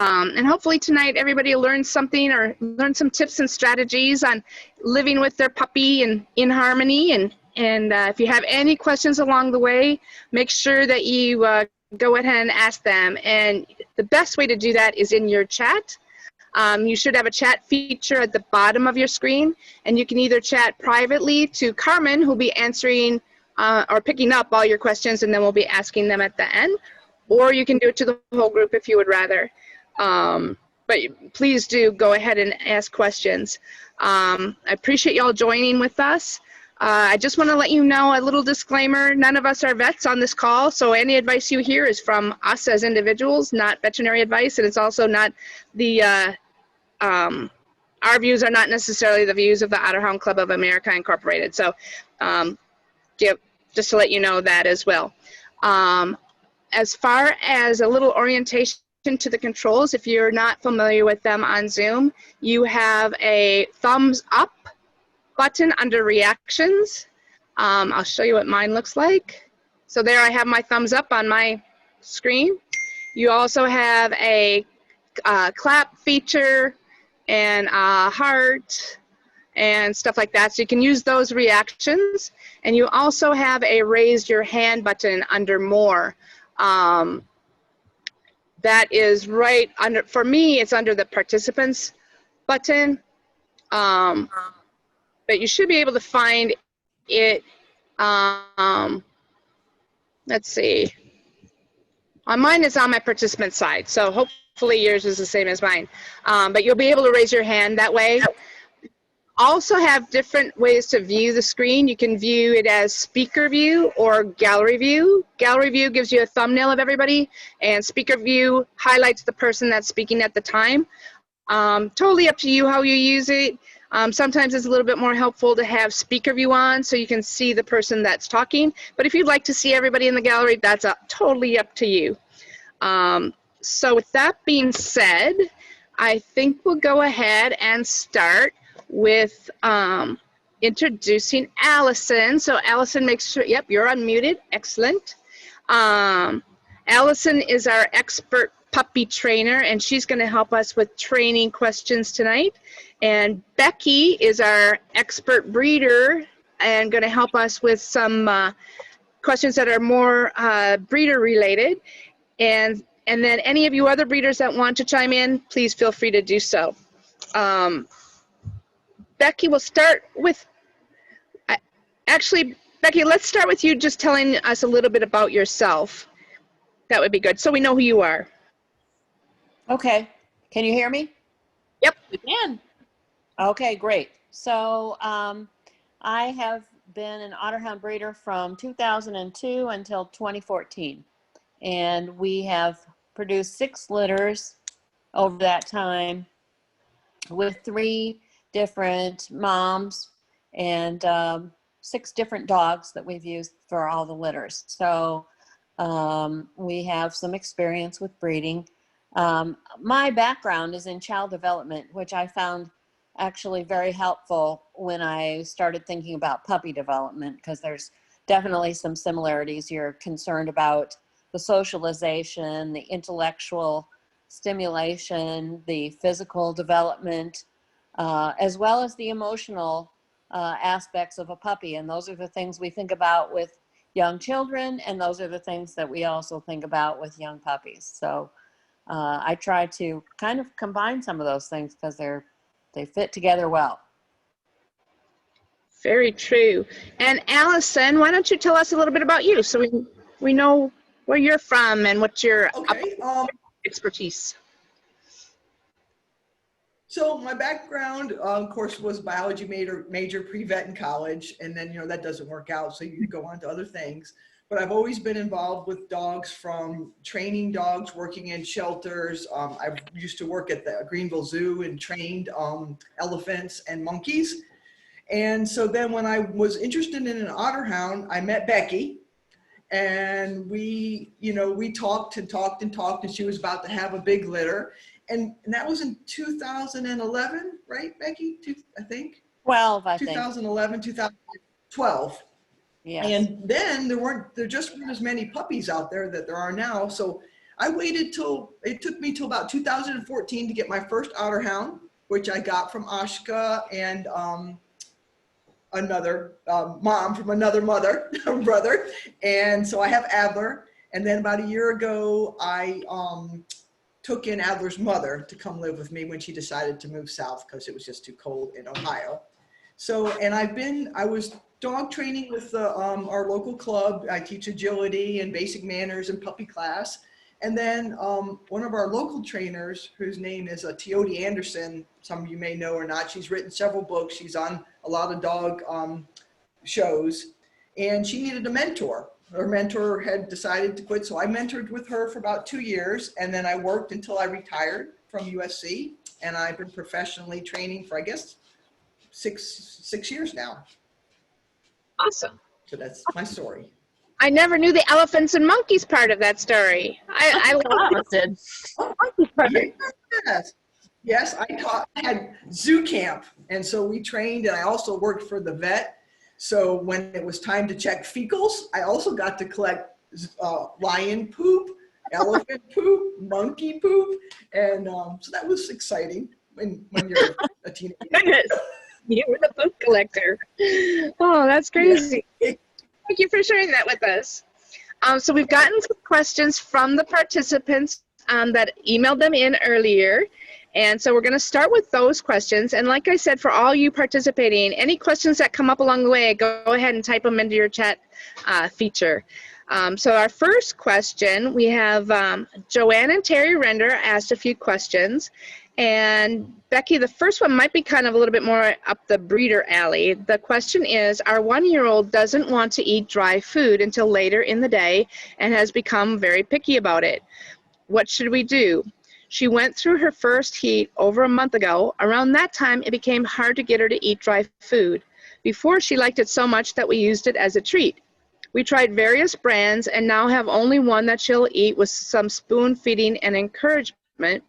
And hopefully tonight everybody will learn something or learn some tips and strategies on living with their puppy and in harmony. And if you have any questions along the way, make sure that you go ahead and ask them. And the best way to do that is in your chat. You should have a chat feature at the bottom of your screen, and you can either chat privately to Carmen, who'll be answering or picking up all your questions, and then we'll be asking them at the end, or you can do it to the whole group if you would rather. But please do go ahead and ask questions. I appreciate y'all joining with us. I just want to let you know a little disclaimer. None of us are vets on this call, so any advice you hear is from us as individuals, not veterinary advice, and it's also not the, our views are not necessarily the views of the Otterhound Club of America Incorporated. So just to let you know that as well. As far as a little orientation to the controls, if you're not familiar with them on Zoom, you have a thumbs up button under reactions. I'll show you what mine looks like. So there I have my thumbs up on my screen. You also have a clap feature and a heart and stuff like that. So you can use those reactions. And you also have a raise your hand button under more. That is right under, for me, it's under the participants button. But you should be able to find it, let's see. On mine, it's on my participant side, so hopefully yours is the same as mine. But you'll be able to raise your hand that way. Also have different ways to view the screen. You can view it as speaker view or gallery view. Gallery view gives you a thumbnail of everybody, and speaker view highlights the person that's speaking at the time. Totally up to you how you use it. Sometimes it's a little bit more helpful to have speaker view on so you can see the person that's talking. But if you'd like to see everybody in the gallery, that's totally up to you. So with that being said, I think we'll go ahead and start with introducing Allison. So Allison, make sure, yep, you're unmuted. Excellent. Allison is our expert puppy trainer, and she's going to help us with training questions tonight. And Becky is our expert breeder and going to help us with some questions that are more breeder related. And then any of you other breeders that want to chime in, please feel free to do so. Becky, we'll start with, actually, Becky, let's start with you just telling us a little bit about yourself. That would be good, so we know who you are. Okay, can you hear me? Yep. We can. Okay, great. So I have been an Otterhound breeder from 2002 until 2014. And we have produced 6 litters over that time with 3 different moms and 6 different dogs that we've used for all the litters. So we have some experience with breeding. My background is in child development, which I found actually very helpful when I started thinking about puppy development, because there's definitely some similarities. You're concerned about the socialization, the intellectual stimulation, the physical development, as well as the emotional aspects of a puppy. And those are the things we think about with young children, and those are the things that we also think about with young puppies. So I try to kind of combine some of those things because they fit together well. Very true. And Allison, why don't you tell us a little bit about you so we know where you're from and what's your expertise. So my background, of course, was biology major pre-vet in college, and then, you know, that doesn't work out, so you go on to other things. But I've always been involved with dogs, from training dogs, working in shelters. I used to work at the Greenville Zoo and trained elephants and monkeys. And so then when I was interested in an Otterhound, I met Becky, and we talked and talked and talked, and she was about to have a big litter. And that was in 2011, right, Becky? I think? 12, I think. 2011, 2012. Yes. And then there just weren't as many puppies out there that there are now. So I waited till, it took me till about 2014 to get my first otter hound, which I got from Ashka and another mom from another mother, brother. And so I have Adler. And then about a year ago, I took in Adler's mother to come live with me when she decided to move south because it was just too cold in Ohio. So, and I was dog training with our local club. I teach agility and basic manners and puppy class. And then one of our local trainers, whose name is Teody Anderson, some of you may know or not, she's written several books. She's on a lot of dog shows, and she needed a mentor. Her mentor had decided to quit, so I mentored with her for about 2 years, and then I worked until I retired from USC, and I've been professionally training for, I guess, six years now. Awesome. So that's my story. I never knew the elephants and monkeys part of that story. I love Did. it. Yes, yes, I had zoo camp, and so we trained, and I also worked for the vet. So when it was time to check fecals, I also got to collect lion poop, elephant poop, monkey poop, and so that was exciting when you're a teenager. Goodness, you were the poop collector. Oh, that's crazy. Yeah. Thank you for sharing that with us. So we've gotten some questions from the participants that emailed them in earlier. And so we're going to start with those questions. And like I said, for all you participating, any questions that come up along the way, go ahead and type them into your chat feature. So our first question, we have Joanne and Terry Render asked a few questions. And Becky, the first one might be kind of a little bit more up the breeder alley. The question is, our 1-year-old doesn't want to eat dry food until later in the day and has become very picky about it. What should we do? She went through her first heat over a month ago. Around that time, it became hard to get her to eat dry food. Before, she liked it so much that we used it as a treat. We tried various brands and now have only one that she'll eat with some spoon feeding and encouragement,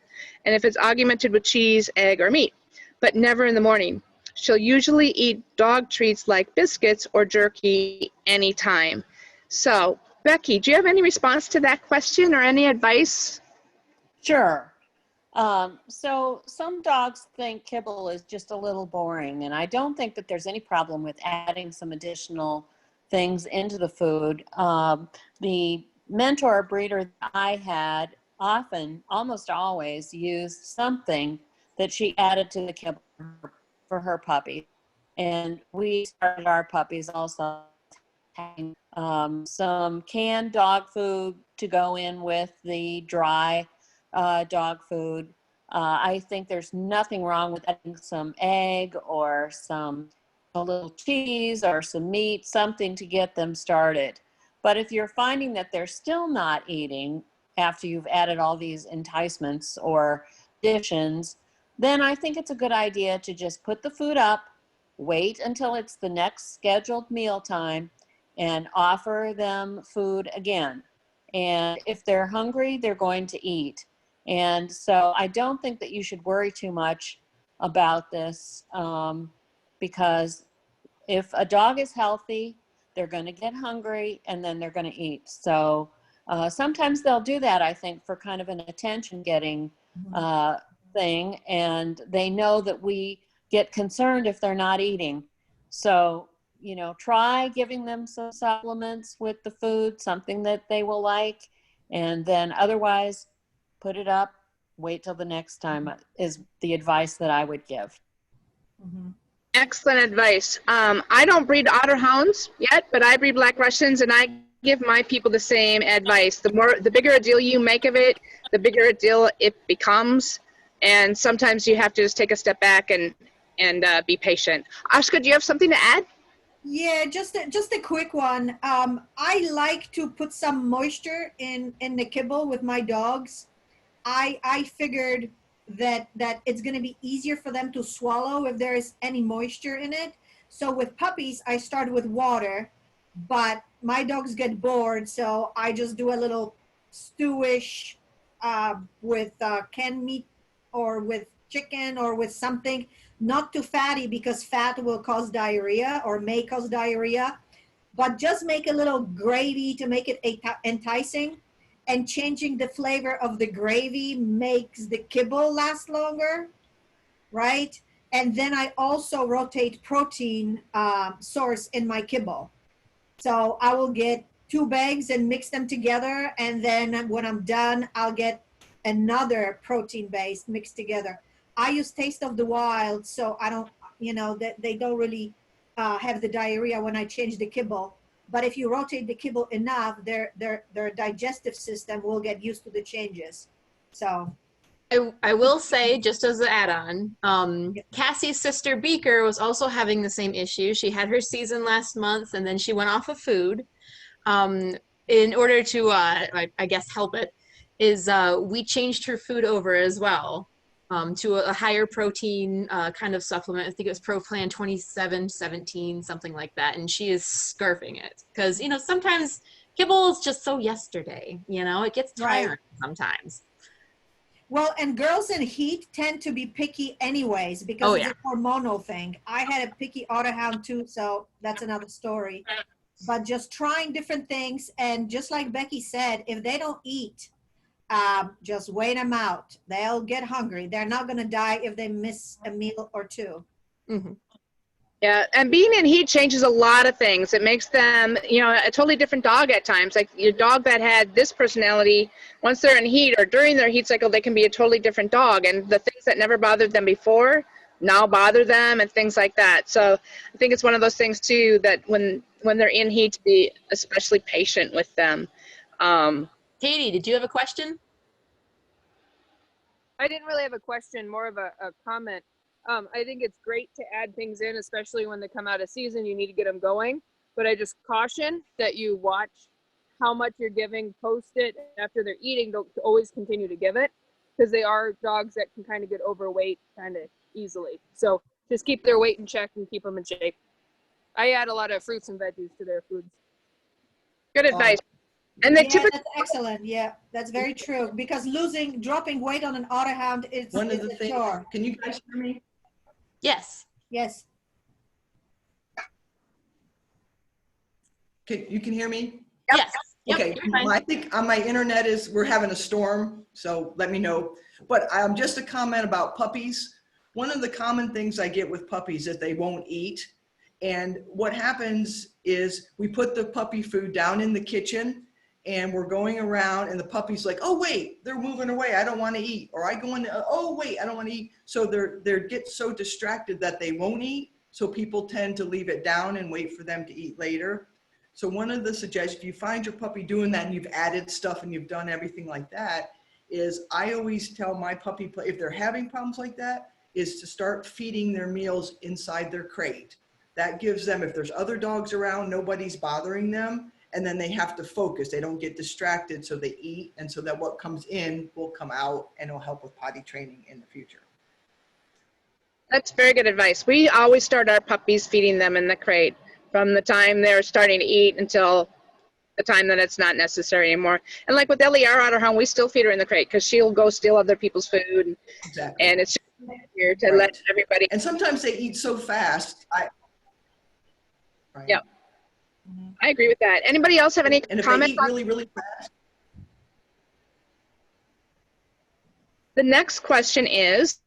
and if it's augmented with cheese, egg, or meat, but never in the morning. She'll usually eat dog treats like biscuits or jerky anytime. So, Becky, do you have any response to that question or any advice? Sure. So some dogs think kibble is just a little boring, and I don't think that there's any problem with adding some additional things into the food. The mentor breeder that I had often, almost always, used something that she added to the kibble for her puppy. And we started our puppies also having some canned dog food to go in with the dry dog food. I think there's nothing wrong with adding some egg or a little cheese or some meat, something to get them started. But if you're finding that they're still not eating after you've added all these enticements or additions, then I think it's a good idea to just put the food up, wait until it's the next scheduled meal time, and offer them food again. And if they're hungry, they're going to eat. And so I don't think that you should worry too much about this because if a dog is healthy, they're going to get hungry and then they're going to eat. So sometimes they'll do that, I think, for kind of an attention-getting thing. And they know that we get concerned if they're not eating. So, you know, try giving them some supplements with the food, something that they will like. And then otherwise, put it up, wait till the next time is the advice that I would give. Mm-hmm. Excellent advice. I don't breed otter hounds yet, but I breed Black Russians, and I give my people the same advice. The bigger a deal you make of it, the bigger a deal it becomes. And sometimes you have to just take a step back and be patient. Ashka, do you have something to add? Yeah, just a quick one. I like to put some moisture in the kibble with my dogs. I figured that it's going to be easier for them to swallow if there is any moisture in it. So with puppies, I start with water, but my dogs get bored, so I just do a little stewish with canned meat or with chicken or with something. Not too fatty because fat will cause diarrhea or may cause diarrhea, but just make a little gravy to make it enticing. and changing the flavor of the gravy makes the kibble last longer, right? And then I also rotate protein source in my kibble. So I will get 2 bags and mix them together. And then when I'm done, I'll get another protein base mixed together. I use Taste of the Wild, so I don't, that they don't really have the diarrhea when I change the kibble. But if you rotate the kibble enough, their digestive system will get used to the changes. So I will say, just as an add-on, Cassie's sister Beaker was also having the same issue. She had her season last month, and then she went off of food. In order to, I guess, help it, we changed her food over as well to a higher protein kind of supplement. I think it was ProPlan 2717, something like that, and she is scarfing it because sometimes kibble is just so yesterday. It gets tiring sometimes. well, and girls in heat tend to be picky anyways because it's a hormonal thing. I had a picky Otterhound too, so that's another story. But just trying different things, and just like Becky said, if they don't eat, just wait them out. They'll get hungry. They're not going to die if they miss a meal or two. Mm-hmm. Yeah, and being in heat changes a lot of things. It makes them, a totally different dog at times. Like your dog that had this personality, once they're in heat or during their heat cycle, they can be a totally different dog. And the things that never bothered them before now bother them and things like that. So I think it's one of those things too that when they're in heat, to be especially patient with them. Katie, did you have a question? I didn't really have a question, more of a comment. I think it's great to add things in, especially when they come out of season, you need to get them going. But I just caution that you watch how much you're giving, post it after they're eating, don't always continue to give it because they are dogs that can kind of get overweight kind of easily. So just keep their weight in check and keep them in shape. I add a lot of fruits and veggies to their foods. Good advice. And they typically, that's excellent. Yeah, that's very true. Because dropping weight on an Otterhound is One of the a things, chore. can you guys hear me? Yes. Yes. You can hear me? Yes. Yep, Okay, you're fine. I think on my internet we're having a storm, so let me know. But just a comment about puppies. One of the common things I get with puppies is they won't eat. And what happens is we put the puppy food down in the kitchen and we're going around and the puppy's like, oh wait, they're moving away, I don't want to eat. Or I go in, oh wait, I don't want to eat. So they get so distracted that they won't eat. So people tend to leave it down and wait for them to eat later. So one of the suggestions, if you find your puppy doing that and you've added stuff and you've done everything like that, is I always tell my puppy, if they're having problems like that, is to start feeding their meals inside their crate. That gives them, if there's other dogs around, nobody's bothering them, and then they have to focus. They don't get distracted, so they eat, and so that what comes in will come out, and it'll help with potty training in the future. that's very good advice. We always start our puppies feeding them in the crate from the time they're starting to eat until the time that it's not necessary anymore. And like with Ellie, our Otterhound, we still feed her in the crate because she'll go steal other people's food. Exactly. And it's just here to Right. let everybody. And sometimes they eat so fast. Right. Yep. I agree with that. Anybody else have any And if they comments? eat really, really fast, The next question is,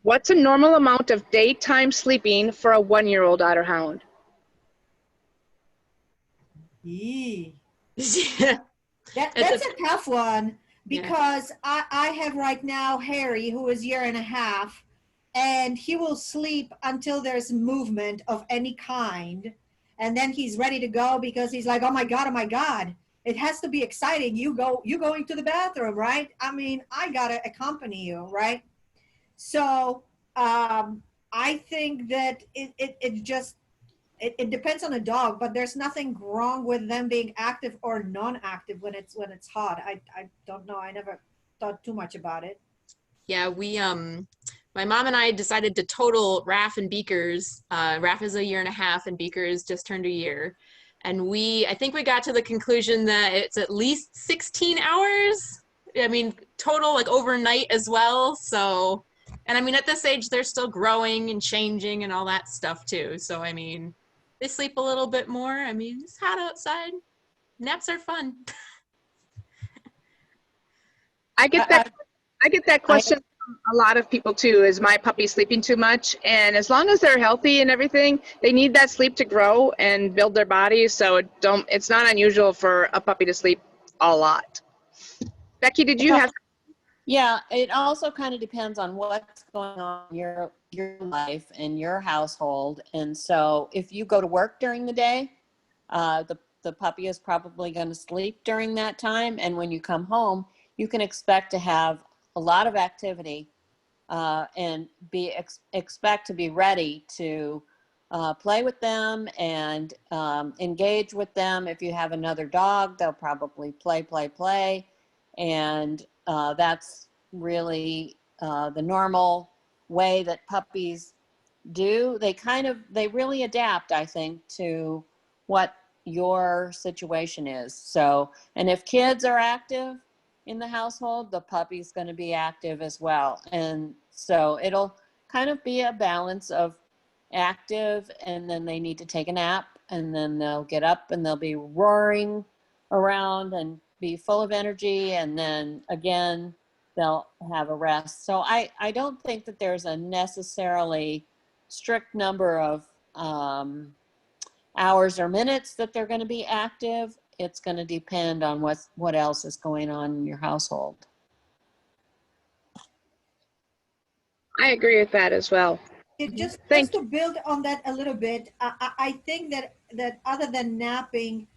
what's a normal amount of daytime sleeping for a 1-year-old Otterhound? Yee. Yeah. That's a tough one because I have right now Harry, who is 1.5 years, and he will sleep until there's movement of any kind. And then he's ready to go because he's like, oh my God, it has to be exciting. You going to the bathroom, right? I mean, I gotta accompany you, right? So I think that it depends on the dog, but there's nothing wrong with them being active or non-active when it's hot. I don't know. I never thought too much about it. Yeah, we my mom and I decided to total Raph and Beaker's. Raph is 1.5 years and Beaker's just turned 1 year. And I think we got to the conclusion that it's at least 16 hours. I mean, total, like overnight as well. So, and I mean, at this age, they're still growing and changing and all that stuff too. So, I mean, they sleep a little bit more. I mean, it's hot outside. Naps are fun. I get that. I get that question from a lot of people too. Is my puppy sleeping too much? And as long as they're healthy and everything, they need that sleep to grow and build their bodies. So it's not unusual for a puppy to sleep a lot. Becky, did you have? Yeah, it also kind of depends on what's going on in your life and your household. And so if you go to work during the day, the puppy is probably going to sleep during that time. And when you come home, you can expect to have a lot of activity and expect to be ready to play with them and engage with them. If you have another dog, they'll probably play. And that's really the normal way that puppies do. They really adapt, I think, to what your situation is. So, and if kids are active in the household, the puppy's going to be active as well. And so it'll kind of be a balance of active, and then they need to take a nap, and then they'll get up and they'll be roaring around and be full of energy, and then again they'll have a rest. So I don't think that there's a necessarily strict number of hours or minutes that they're going to be active. It's going to depend on what else is going on in your household. I agree with that as well. Just Thank to build on that a little bit, I think that other than napping,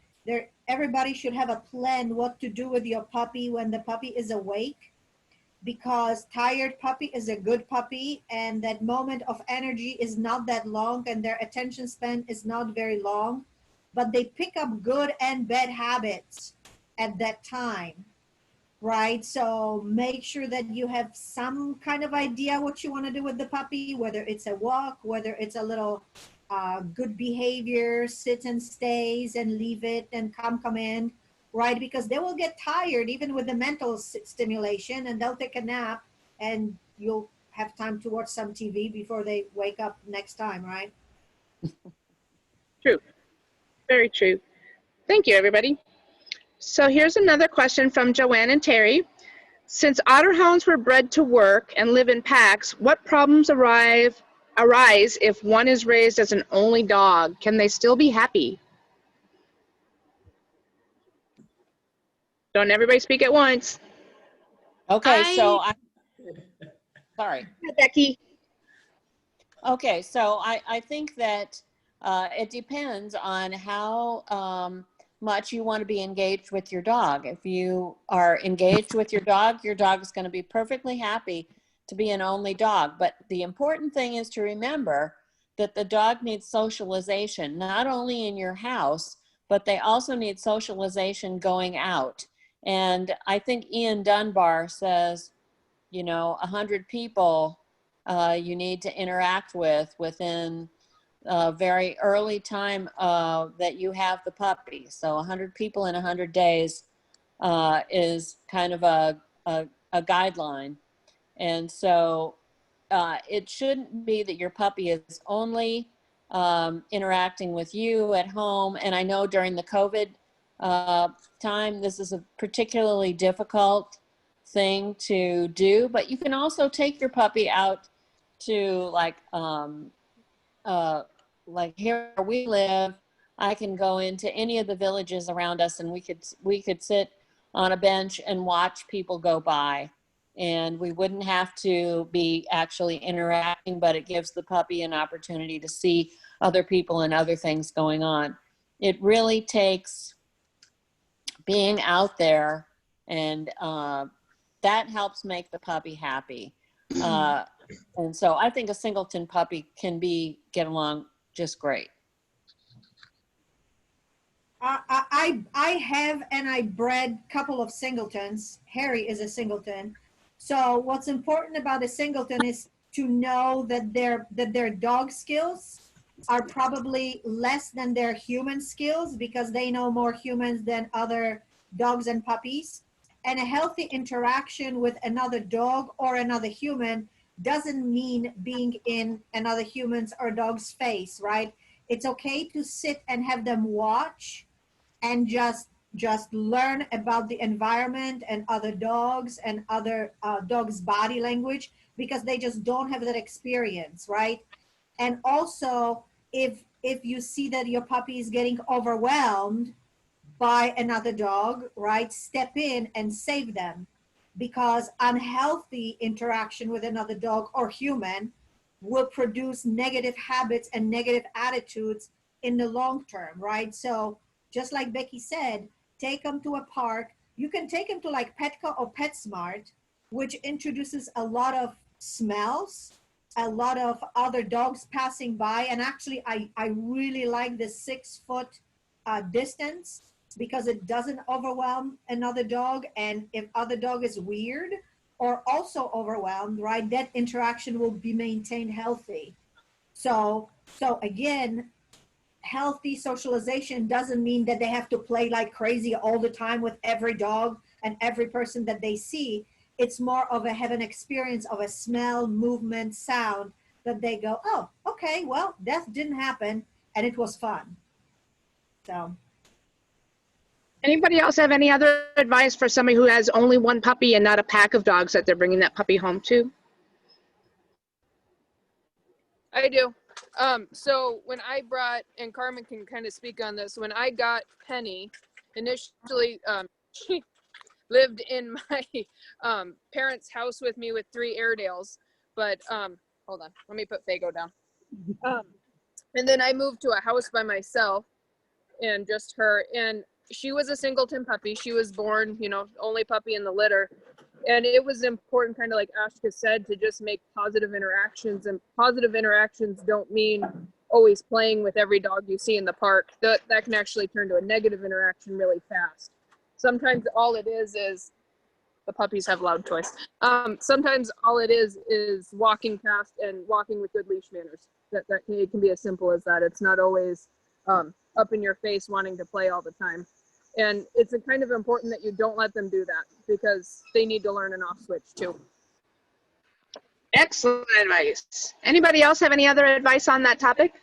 everybody should have a plan what to do with your puppy when the puppy is awake, because tired puppy is a good puppy, and that moment of energy is not that long, and their attention span is not very long, but they pick up good and bad habits at that time. Right, so make sure that you have some kind of idea what you want to do with the puppy, whether it's a walk, whether it's a little good behavior, sit and stays and leave it and come in, right? Because they will get tired even with the mental stimulation, and they'll take a nap, and you'll have time to watch some TV before they wake up next time, right? True. Very true. Thank you, everybody. So here's another question from Joanne and Terry. Since Otterhounds were bred to work and live in packs, what problems arise if one is raised as an only dog? Can they still be happy? Don't everybody speak at once. Okay, so sorry. Becky. Okay, so I think that it depends on how much you want to be engaged with your dog. If you are engaged with your dog is going to be perfectly happy to be an only dog. But the important thing is to remember that the dog needs socialization, not only in your house, but they also need socialization going out. And I think Ian Dunbar says, 100 people you need to interact with within a very early time that you have the puppy. So 100 people in 100 days is kind of a guideline. And so it shouldn't be that your puppy is only interacting with you at home. And I know during the COVID time, this is a particularly difficult thing to do, but you can also take your puppy out to like here where we live. I can go into any of the villages around us, and we could sit on a bench and watch people go by, and we wouldn't have to be actually interacting, but it gives the puppy an opportunity to see other people and other things going on. It really takes being out there, and that helps make the puppy happy. And so I think a singleton puppy can get along just great. I have, and I bred a couple of singletons. Harry is a singleton. So what's important about a singleton is to know that their dog skills are probably less than their human skills, because they know more humans than other dogs and puppies. And a healthy interaction with another dog or another human doesn't mean being in another human's or dog's face, right? It's okay to sit and have them watch and just just learn about the environment and other dogs and other dogs' body language, because they just don't have that experience, right? And also, if you see that your puppy is getting overwhelmed by another dog, right, step in and save them, because unhealthy interaction with another dog or human will produce negative habits and negative attitudes in the long term, right? So just like Becky said, take them to a park. You can take them to like Petco or PetSmart, which introduces a lot of smells, a lot of other dogs passing by. And actually, I really like the 6 foot distance, because it doesn't overwhelm another dog. And if other dog is weird or also overwhelmed, right, that interaction will be maintained healthy. So again, healthy socialization doesn't mean that they have to play like crazy all the time with every dog and every person that they see. It's more of have an experience of a smell, movement, sound, that they go, oh, okay, well, that didn't happen and it was fun. So. Anybody else have any other advice for somebody who has only one puppy and not a pack of dogs that they're bringing that puppy home to? I do. So when I brought, and Carmen can kind of speak on this, when I got Penny, initially, she lived in my parents' house with me with 3 Airedales, but hold on, let me put Fago down. And then I moved to a house by myself and just her, and she was a singleton puppy. She was born, you know, only puppy in the litter. And it was important, kind of like Ashka said, to just make positive interactions. And positive interactions don't mean always playing with every dog you see in the park. That can actually turn to a negative interaction really fast. Sometimes all it is the puppies have loud toys. Sometimes all it is walking past and walking with good leash manners. It can be as simple as that. It's not always up in your face wanting to play all the time. And it's a kind of important that you don't let them do that, because they need to learn an off switch too. Excellent advice. Anybody else have any other advice on that topic?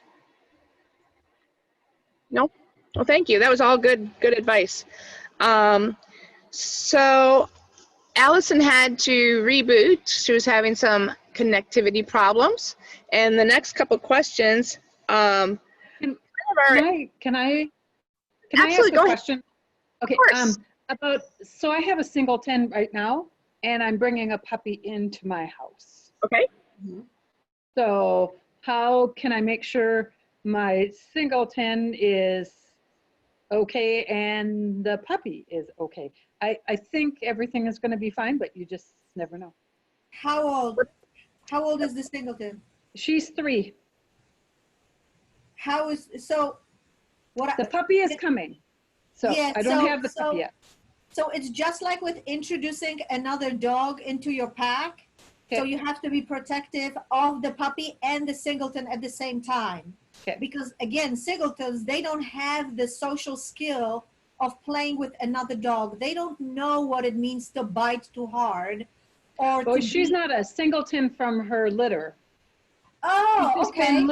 No? Well, thank you. That was all good advice. So Allison had to reboot. She was having some connectivity problems. And the next couple questions, Can I ask a question? Okay, so I have a singleton right now, and I'm bringing a puppy into my house. Okay. So how can I make sure my singleton is okay and the puppy is okay? I think everything is going to be fine, but you just never know. How old is the singleton? She's 3. The puppy is coming. So yeah, I don't have the puppy yet. So it's just like with introducing another dog into your pack. Okay. So you have to be protective of the puppy and the singleton at the same time. Okay. Because again, singletons, they don't have the social skill of playing with another dog. They don't know what it means to bite too hard. Or She's not a singleton from her litter. Oh, okay.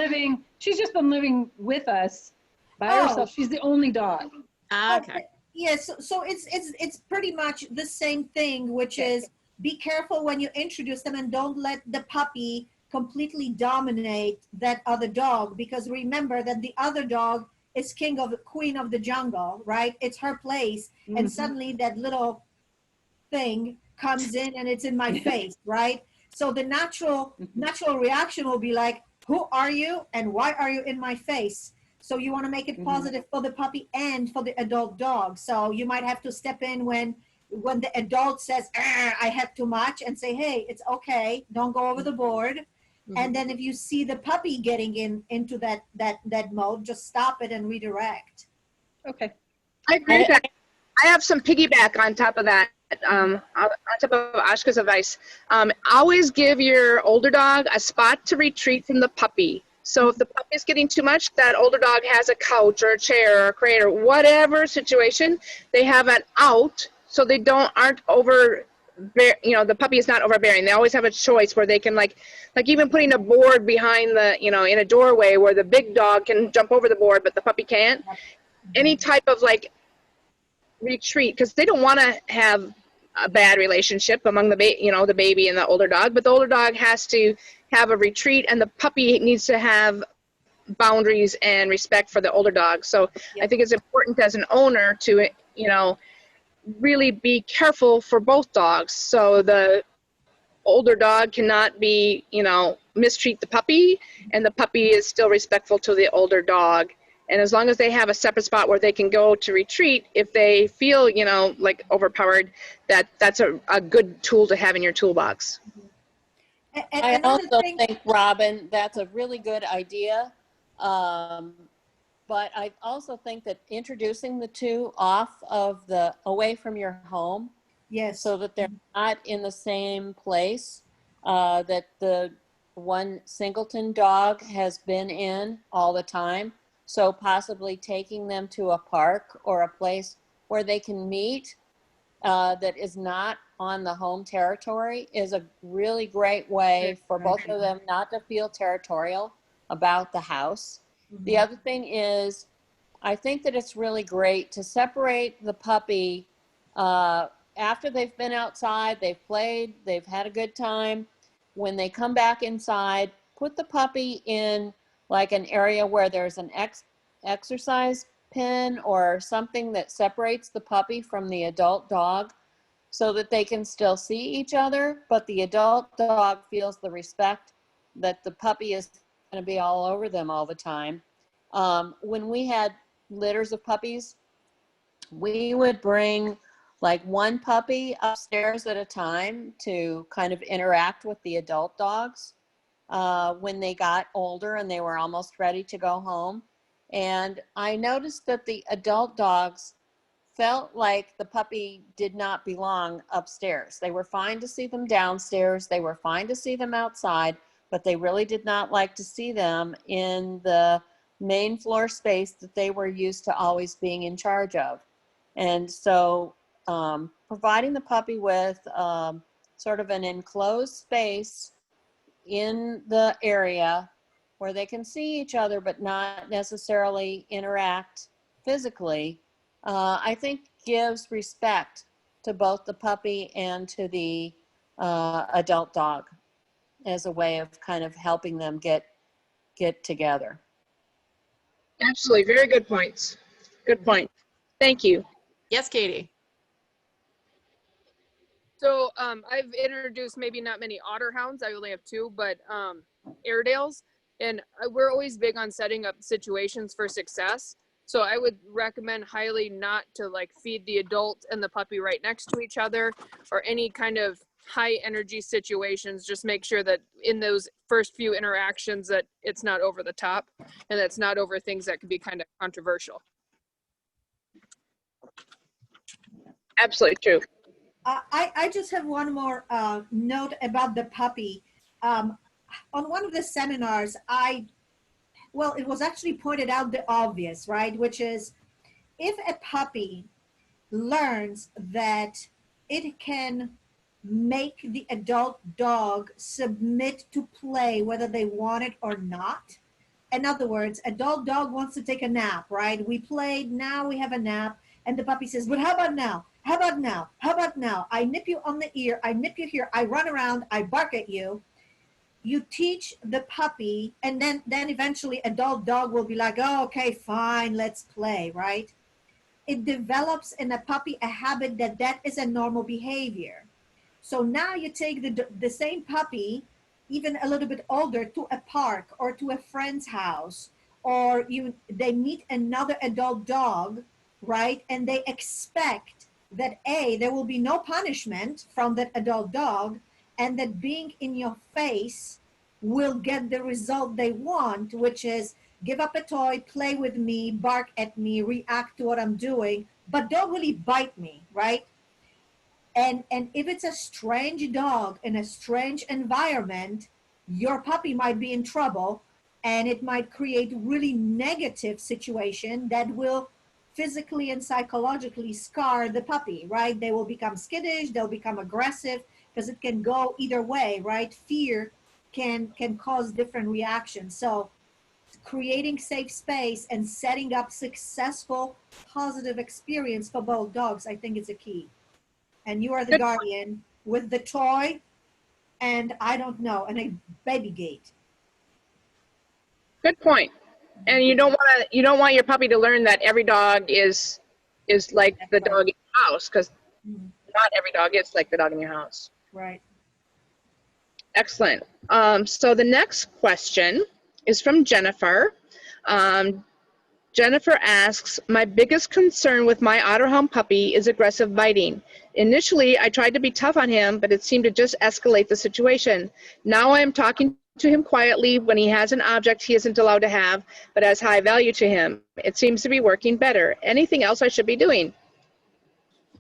She's just been living with us by herself. She's the only dog. Okay. Yes, so it's pretty much the same thing, which is be careful when you introduce them and don't let the puppy completely dominate that other dog, because remember that the other dog is queen of the jungle, right? It's her place, and suddenly that little thing comes in and it's in my face, right? So the natural reaction will be like, who are you and why are you in my face? So you want to make it positive for the puppy and for the adult dog. So you might have to step in when the adult says, I had too much, and say, hey, it's okay. Don't go over the board. And then if you see the puppy getting into that mode, just stop it and redirect. Okay. I agree with that. I have some piggyback on top of that, on top of Ashka's advice. Always give your older dog a spot to retreat from the puppy. So if the puppy is getting too much, that older dog has a couch or a chair or a crate or whatever situation, they have an out, so they aren't over, the puppy is not overbearing. They always have a choice where they can like even putting a board behind in a doorway where the big dog can jump over the board, but the puppy can't. Any type of retreat, because they don't want to have a bad relationship among the the baby and the older dog, but the older dog has to have a retreat, and the puppy needs to have boundaries and respect for the older dog. So I think it's important as an owner to, really be careful for both dogs. So the older dog cannot be, mistreat the puppy, and the puppy is still respectful to the older dog. And as long as they have a separate spot where they can go to retreat, if they feel, like overpowered, that's a good tool to have in your toolbox. I also think, Robin, that's a really good idea. But I also think that introducing the two away from your home, Yes. so that they're not in the same place that the one singleton dog has been in all the time. So possibly taking them to a park or a place where they can meet that is not on the home territory is a really great way for both of them not to feel territorial about the house. The other thing is, I think that it's really great to separate the puppy after they've been outside, they've played, they've had a good time. When they come back inside, put the puppy in like an area where there's an exercise pen or something that separates the puppy from the adult dog so that they can still see each other, but the adult dog feels the respect that the puppy is going to be all over them all the time. When we had litters of puppies, we would bring like one puppy upstairs at a time to kind of interact with the adult dogs when they got older and they were almost ready to go home. And I noticed that the adult dogs felt like the puppy did not belong upstairs. They were fine to see them downstairs. They were fine to see them outside, but they really did not like to see them in the main floor space that they were used to always being in charge of. And so providing the puppy with sort of an enclosed space in the area where they can see each other but not necessarily interact physically, I think gives respect to both the puppy and to the adult dog as a way of kind of helping them get together. Absolutely. Very good points. Good point. Thank you. Yes, Katie. So I've introduced maybe not many otter hounds. I only have two, but Airedales. And we're always big on setting up situations for success. So I would recommend highly not to like feed the adult and the puppy right next to each other or any kind of high energy situations. Just make sure that in those first few interactions that it's not over the top and that's not over things that could be kind of controversial. Absolutely true. I just have one more note about the puppy. On one of the seminars, it was actually pointed out the obvious, right? Which is, if a puppy learns that it can make the adult dog submit to play whether they want it or not. In other words, adult dog wants to take a nap, right? We played, now we have a nap, and the puppy says, but how about now? How about now? How about now? I nip you on the ear, I nip you here, I run around, I bark at you. You teach the puppy, and then eventually adult dog will be like, oh, okay, fine, let's play, right? It develops in a puppy a habit that is a normal behavior. So now you take the same puppy, even a little bit older, to a park or to a friend's house, or they meet another adult dog, right? And they expect that there will be no punishment from that adult dog, and that being in your face will get the result they want, which is give up a toy, play with me, bark at me, react to what I'm doing, but don't really bite me, right? And if it's a strange dog in a strange environment, your puppy might be in trouble, and it might create really negative situation that will physically and psychologically scar the puppy, right? They will become skittish, they'll become aggressive, because it can go either way, right? Fear can cause different reactions. So creating safe space and setting up successful, positive experience for both dogs, I think is a key. And you are the Good. guardian with the toy and I don't know, and a baby gate. Good point. And you don't want your puppy to learn that every dog is like the dog in your house, because not every dog is like the dog in your house. Right. Excellent. So the next question is from Jennifer. Jennifer asks, my biggest concern with my Otterhound puppy is aggressive biting. Initially, I tried to be tough on him, but it seemed to just escalate the situation. Now I am talking to him quietly when he has an object he isn't allowed to have, but has high value to him. It seems to be working better. Anything else I should be doing?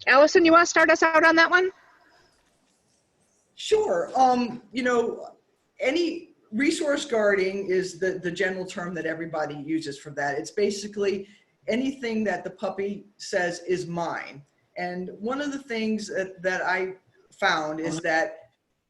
Allison, you want to start us out on that one? Sure. You know, any resource guarding is the general term that everybody uses for that. It's basically anything that the puppy says is mine. And one of the things that I found is that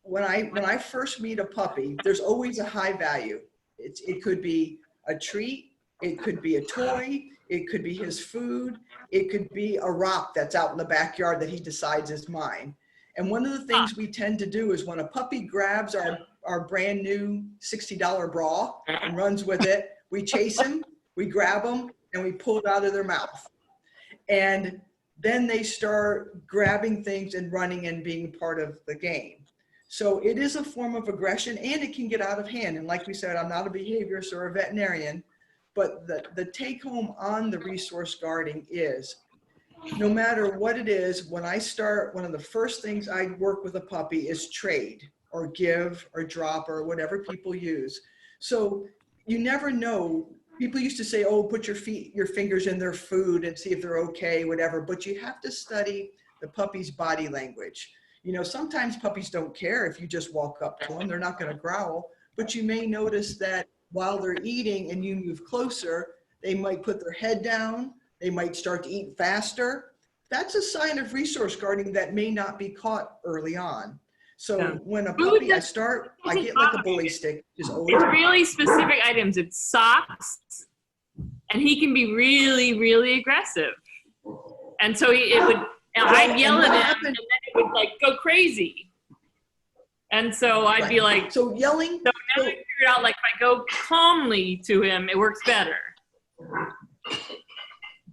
when I first meet a puppy, there's always a high value. It could be a treat, it could be a toy, it could be his food, it could be a rock that's out in the backyard that he decides is mine. And one of the things we tend to do is when a puppy grabs our brand new $60 bra and runs with it, we chase him, we grab them, and we pull it out of their mouth. And then they start grabbing things and running and being part of the game. So it is a form of aggression and it can get out of hand. And like we said, I'm not a behaviorist or a veterinarian, but the take home on the resource guarding is no matter what it is, when I start, one of the first things I work with a puppy is trade or give or drop or whatever people use. So you never know. People used to say, oh, put your fingers in their food and see if they're okay, whatever. But you have to study the puppy's body language. You know, sometimes puppies don't care if you just walk up to them. They're not going to growl. But you may notice that while they're eating and you move closer, they might put their head down. They might start to eat faster. That's a sign of resource guarding that may not be caught early on. So when a puppy, I get like a bully stick. It's really specific items. It's socks, and he can be really, really aggressive. And so I'd yell at him, and then it would like go crazy. And so I'd be like, so yelling. So now I figured out, like, if I go calmly to him, it works better.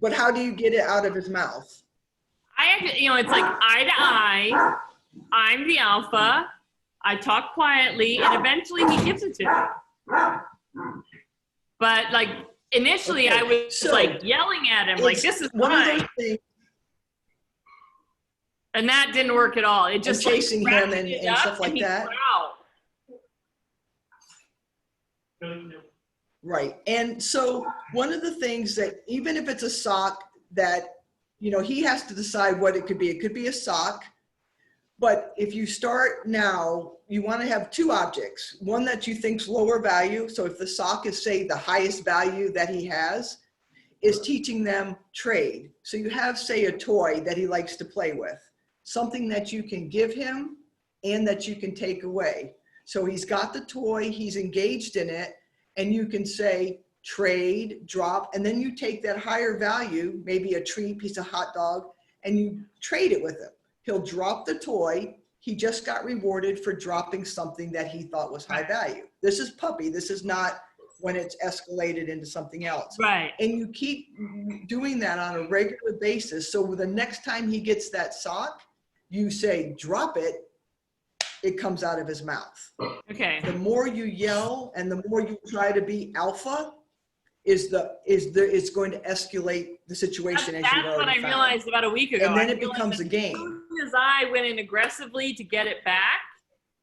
But how do you get it out of his mouth? I have to, it's like eye to eye. I'm the alpha. I talk quietly, and eventually he gives it to me. But like initially, I was like yelling at him, like, "This is mine," and that didn't work at all. It just chasing him and stuff like that. Right. And so one of the things that, even if it's a sock that, he has to decide what it could be. It could be a sock. But if you start now, you want to have two objects, one that you think's lower value. So if the sock is, say, the highest value that he has, is teaching them trade. So you have, say, a toy that he likes to play with, something that you can give him and that you can take away. So he's got the toy, he's engaged in it, and you can say trade, drop, and then you take that higher value, maybe a treat, piece of hot dog, and you trade it with him. He'll drop the toy. He just got rewarded for dropping something that he thought was high value. This is puppy. This is not when it's escalated into something else. Right. And you keep doing that on a regular basis. So the next time he gets that sock, you say, drop it, it comes out of his mouth. Okay. The more you yell and the more you try to be alpha, it's going to escalate the situation. That's what I realized about a week ago. And then it becomes a game. As soon as I went in aggressively to get it back,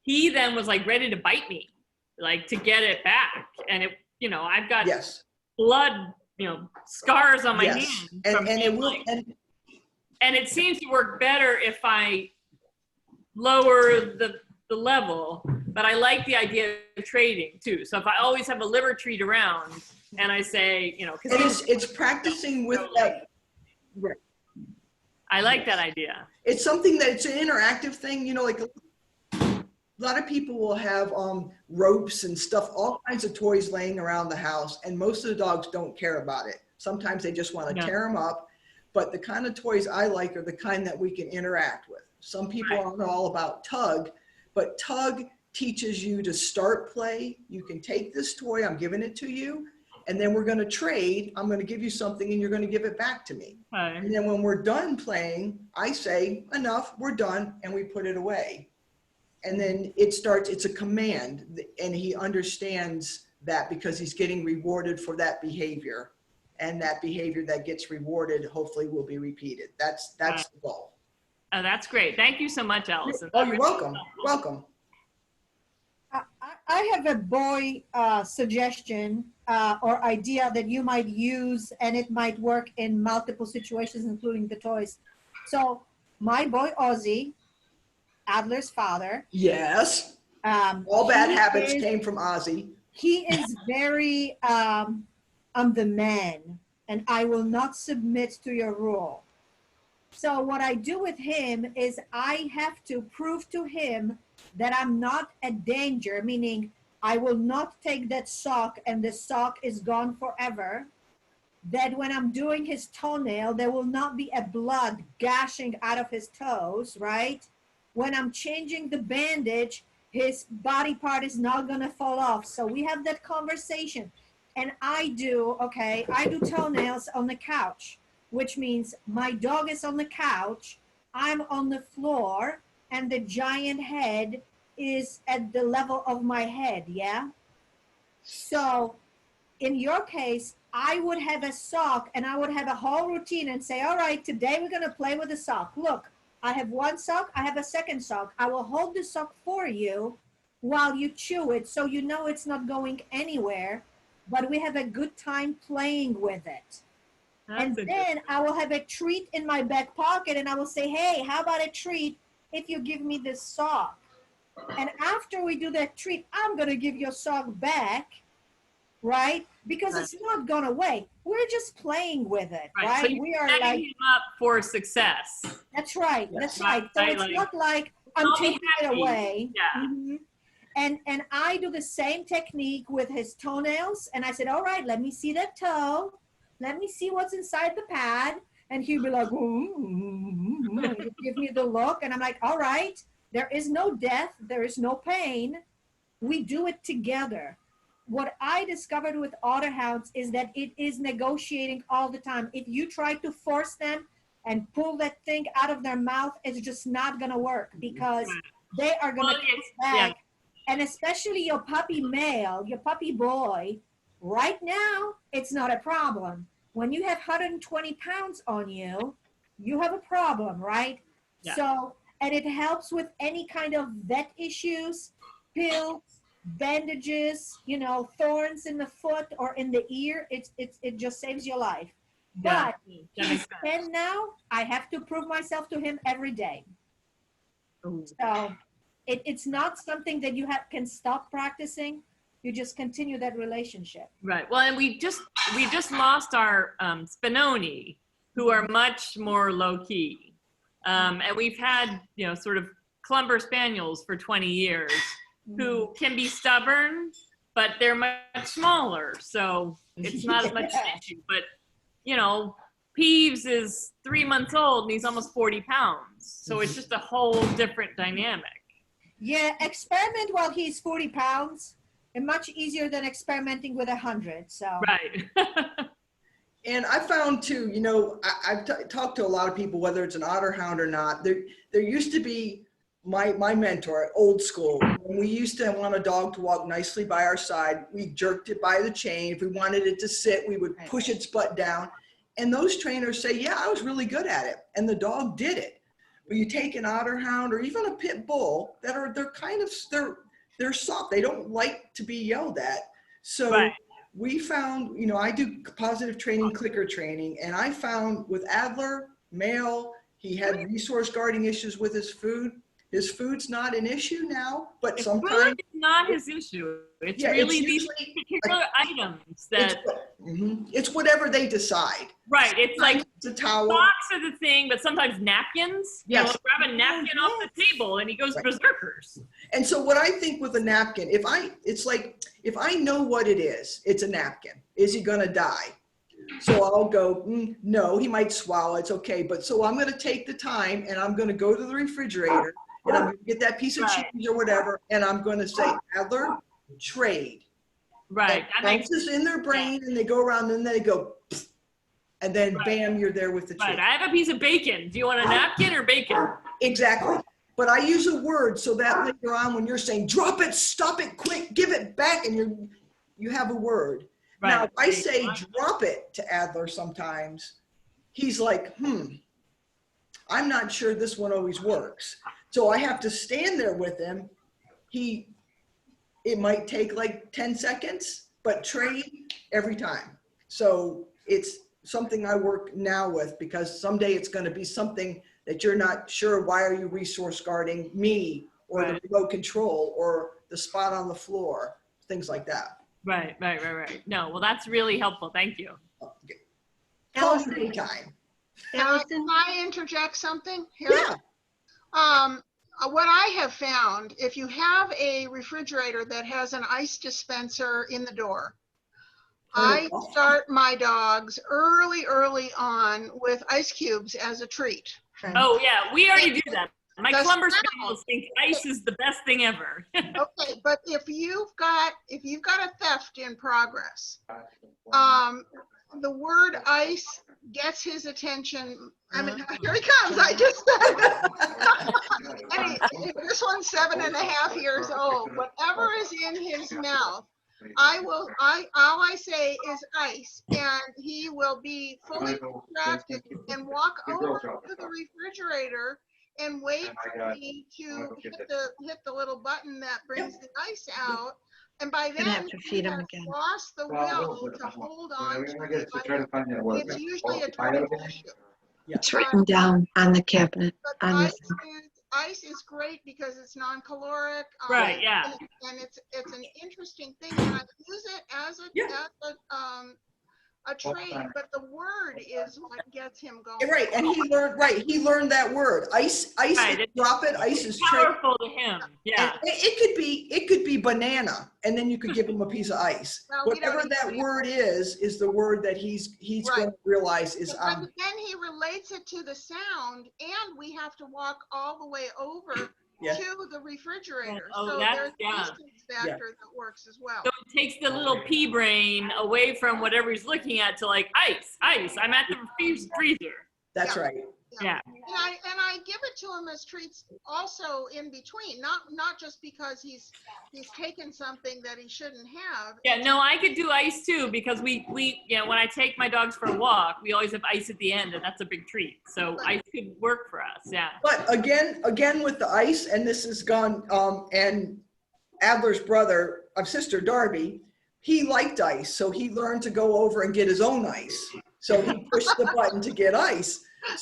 he then was like ready to bite me, like to get it back. And it, I've got blood, scars on my hands. And it seems to work better if I lower the level, but I like the idea of trading too. So if I always have a liver treat around, and I say, because it's practicing with that. Right. I like that idea. It's something that it's an interactive thing, lot of people will have ropes and stuff, all kinds of toys laying around the house, and most of the dogs don't care about it. Sometimes they just want to tear them up. But the kind of toys I like are the kind that we can interact with. Some people aren't all about Tug, but Tug teaches you to start play. You can take this toy, I'm giving it to you, and then we're going to trade. I'm going to give you something and you're going to give it back to me. Okay. And then when we're done playing, I say, enough, we're done, and we put it away. And then it's a command, and he understands that because he's getting rewarded for that behavior. And that behavior that gets rewarded hopefully will be repeated. That's the goal. Oh, that's great. Thank you so much, Allison. Oh, you're welcome. Welcome. I have a boy suggestion or idea that you might use, and it might work in multiple situations, including the toys. So my boy Ozzy, Adler's father. Yes. All bad habits came from Ozzy. He is very, I'm the man, and I will not submit to your rule. So what I do with him is I have to prove to him that I'm not a danger, meaning I will not take that sock and the sock is gone forever. That when I'm doing his toenail, there will not be a blood gashing out of his toes, right? When I'm changing the bandage, his body part is not gonna fall off. So we have that conversation. And I do toenails on the couch, which means my dog is on the couch, I'm on the floor, and the giant head is at the level of my head, yeah? So in your case, I would have a sock and I would have a whole routine and say, all right, today we're gonna play with the sock. Look, I have one sock, I have a second sock. I will hold the sock for you while you chew it so you know it's not going anywhere, but we have a good time playing with it. And then I will have a treat in my back pocket and I will say, hey, how about a treat if you give me this sock? And after we do that treat, I'm gonna give your sock back, right? Because it's not gone away. We're just playing with it, right? So we are setting like, him up for success. that's right, that's right. So Right, it's like, not like I'm I'll be taking it happy. away. Yeah. Mhm. And I do the same technique with his toenails. And I said, all right, let me see that toe. Let me see what's inside the pad. And he'll be like, he'll give me the look. And I'm like, all right, there is no death. There is no pain. We do it together. What I discovered with otter hounds is that it is negotiating all the time. If you try to force them and pull that thing out of their mouth, it's just not going to work because they are going to come back. And especially your puppy male, your puppy boy, right now, it's not a problem. When you have 120 pounds on you, you have a problem, right? Yeah. So, and it helps with any kind of vet issues, pills, bandages, you know, thorns in the foot or in the ear. It just saves your life. Yeah, But that he's makes 10 now. I have to prove myself to him every day. Ooh. So it's not something that you can stop practicing. You just continue that relationship. Right. Well, and we just lost our Spinoni, who are much more low key, and we've had sort of Clumber Spaniels for 20 years, who can be stubborn, but they're much smaller, so it's not as much an issue. But Peeves is 3 months old and he's almost 40 pounds, so it's just a whole different dynamic. Yeah, experiment while he's 40 pounds. And much easier than experimenting with 100. So Right. And I found too, I've talked to a lot of people, whether it's an otter hound or not. There used to be my mentor, old school. When we used to want a dog to walk nicely by our side, we jerked it by the chain. If we wanted it to sit, we would push its butt down. And those trainers say, yeah, I was really good at it. And the dog did it. But you take an otter hound or even a pit bull they're soft. They don't like to be yelled at. So we found, I do positive training, clicker training. And I found with Adler, male, he had resource guarding issues with his food. His food's not an issue now, but sometimes Food is not his issue. It's really these particular items that. It's whatever they decide. Right. It's like it's a towel. Socks are the thing, but sometimes napkins. Yes. Grab a napkin off the table and he goes berserkers. And so what I think with a napkin, it's like, if I know what it is, it's a napkin. Is he gonna die? So I'll go, no, he might swallow, it's okay. But so I'm gonna take the time and I'm gonna go to the refrigerator and I'm gonna get that piece of Right. cheese or whatever, and I'm gonna say, Adler, trade. Right. That makes Bounces in their brain and they go around and they go, pfft, and then Right. bam, you're there with the right. treat. I have a piece of bacon. Do you want a napkin or bacon? Exactly. But I use a word so that later on when you're saying, drop it, stop it, quick, give it back, and you have a word. Right. Now, if I say drop it to Adler sometimes, he's like, I'm not sure this one always works. So I have to stand there with him. It might take like 10 seconds, but trade every time. So it's something I work now with, because someday it's going to be something that you're not sure. Why are you resource guarding me, or Right. the remote control, or the spot on the floor, things like that. Right. No, well, that's really helpful. Thank you. Call me anytime. Can I interject something here? Yeah. What I have found, if you have a refrigerator that has an ice dispenser in the door, I start my dogs early on with ice cubes as a treat. Oh yeah, we already do that. My Does Clumber that- Spaniels think ice is the best thing ever. Okay, but if you've got a theft in progress, the word ice gets his attention. I mean, here he comes. I just said it. This one's 7.5 years old. Whatever is in his mouth, all I say is ice, and he will be fully distracted and walk over to the refrigerator and wait for me to hit the little button that brings the ice out. And by then, have to feed he him has again. lost the will to hold on to the ice. It's usually a toy issue. It's written down on the cabinet. But On the ice is great because it's non-caloric. Right, yeah. And it's an interesting thing, and I use it as a trade, but the word is what gets him going. Right, and he learned that word. Ice Right, is drop it, ice is trade. Powerful to him. Yeah. And it could be banana, and then you could give him a piece of ice. Well, we don't Whatever need that to- word is the word that he's Right. going to realize is But then he relates it to the sound, and we have to walk all the way over Yeah. to the refrigerator. Oh, So that's- there's a yeah. distance factor that works as well. So it takes the little pea brain away from whatever he's looking at to like ice. I'm at the freezer. That's Yeah. right. Yeah. And I give it to him as treats also in between, not just because he's taken something that he shouldn't have. Yeah, no, I could do ice too, because we when I take my dogs for a walk, we always have ice at the end, and that's a big treat. So ice could work for us. Yeah. But again with the ice, and this is gone, and Adler's sister Darby, he liked ice, so he learned to go over and get his own ice. So he pushed the button to get ice.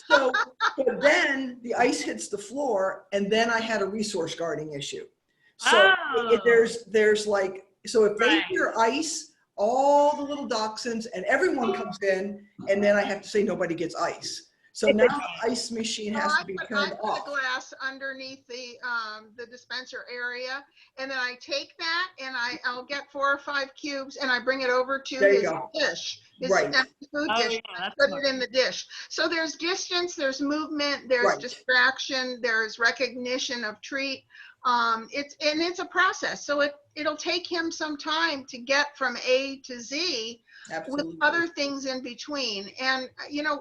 So, but then the ice hits the floor, and then I had a resource guarding issue. So Oh. there's like, so if they Right. hear ice, all the little dachshunds and everyone comes in, and then I have to say nobody gets ice. So now the ice machine has So to be I turned put off. the glass underneath the dispenser area, and then I take that and I'll get 4 or 5 cubes and I bring it over to There you his go. dish, his Right. empty food Oh, dish. yeah, and that's put smart. it in the dish. So there's distance, there's movement, there's Right. distraction, there's recognition of treat. It's a process. So it'll take him some time to get from A to Z with Absolutely. other things in between. And,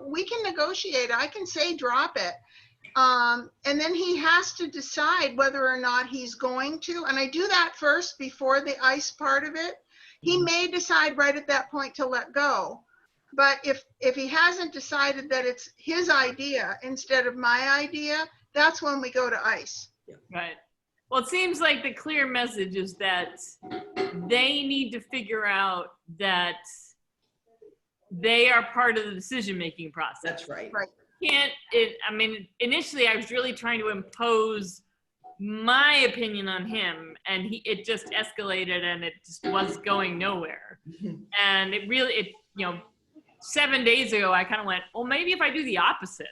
we can negotiate. I can say, drop it. And then he has to decide whether or not he's going to. And I do that first before the ice part of it. He may decide right at that point to let go. But if he hasn't decided that it's his idea instead of my idea, that's when we go to ice. Right. Well, it seems like the clear message is that they need to figure out that they are part of the decision-making process. That's right. Right. Initially I was really trying to impose my opinion on him, and it just escalated, and it just was going nowhere. And it really, 7 days ago, I kind of went, well, maybe if I do the opposite,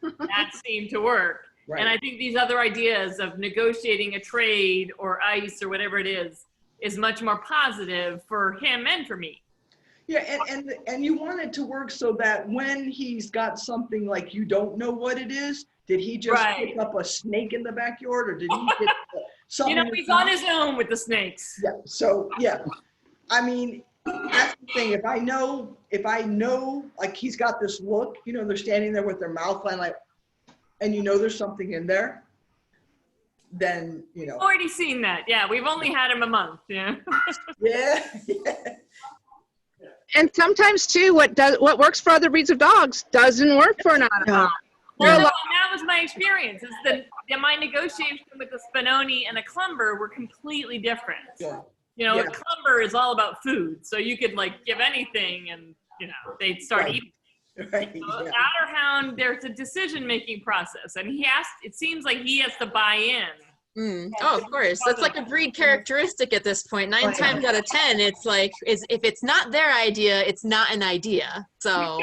that seemed to work. Right. And I think these other ideas of negotiating a trade or ICE or whatever it is much more positive for him and for me. Yeah, and you want it to work so that when he's got something like you don't know what it is, did he just Right. pick up a snake in the backyard, or did he get something? You know, he's on his own with the snakes. Yeah. So yeah, I mean, that's the thing. If I know, like he's got this look, you know, they're standing there with their mouth line, like, and you know there's something in there, then you know. Already seen that. Yeah, we've only had him a month. Yeah. Yeah. And sometimes too, what works for other breeds of dogs doesn't work for another dog. Well, no, and that was my experience. Is that my negotiation with a Spinoni and a Clumber were completely different. Yeah. You know, Yeah. a Clumber is all about food, so you could like give anything, and you know they'd start Right. eating. Right. So Yeah. Otterhound, there's a decision-making process, and it seems like he has to buy in. Oh, of course. That's like a breed characteristic at this point. 9 times out of 10, it's like, if it's not their idea, it's not an idea. So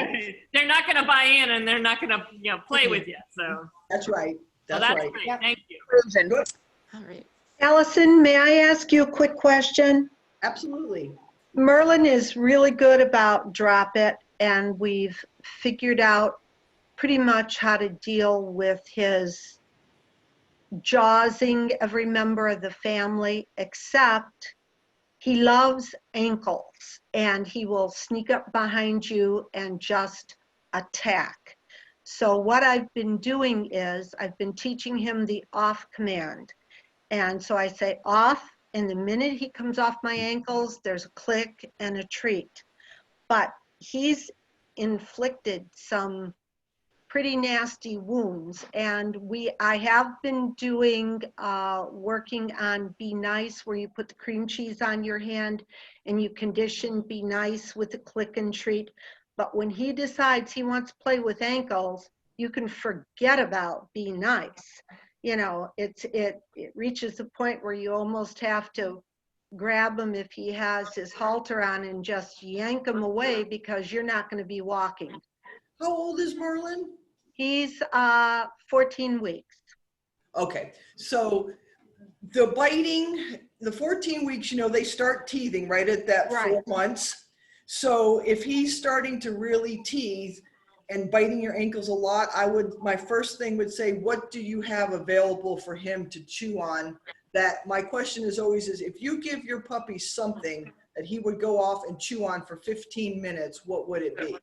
They're not going to buy in, and they're not going to, you know, play with you. So That's right. well, That's that's right. great. Yep. Thank you. Good. all right. Allison, may I ask you a quick question? Absolutely. Merlin is really good about drop it, and we've figured out pretty much how to deal with his jawsing every member of the family, except he loves ankles, and he will sneak up behind you and just attack. So what I've been doing is I've been teaching him the off command. And so I say off, and the minute he comes off my ankles, there's a click and a treat. But he's inflicted some pretty nasty wounds, and I have been doing working on Be Nice, where you put the cream cheese on your hand and you condition Be Nice with a click and treat. But when he decides he wants to play with ankles, you can forget about Be Nice. You know, it reaches a point where you almost have to grab him if he has his halter on and just yank him away, because you're not going to be walking. How old is Merlin? He's 14 weeks. Okay, so the biting, the 14 weeks, you know, they start teething right at that Right. 4 months. So if he's starting to really teeth and biting your ankles a lot, my first thing would say, what do you have available for him to chew on? That my question is always is, if you give your puppy something that he would go off and chew on for 15 minutes, what would it be?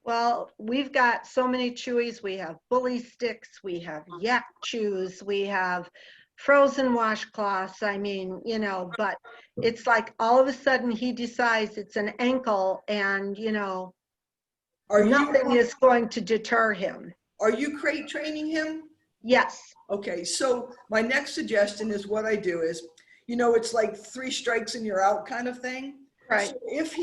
Well, we've got so many chewies. We have bully sticks, we have yak chews, we have frozen washcloths. I mean, you know, but it's like all of a sudden he decides it's an ankle, and, you know, nothing is going to deter him. Are you crate training him? Yes. Okay, so my next suggestion is what I do is, you know, it's like 3 strikes and you're out kind of thing. Right. So if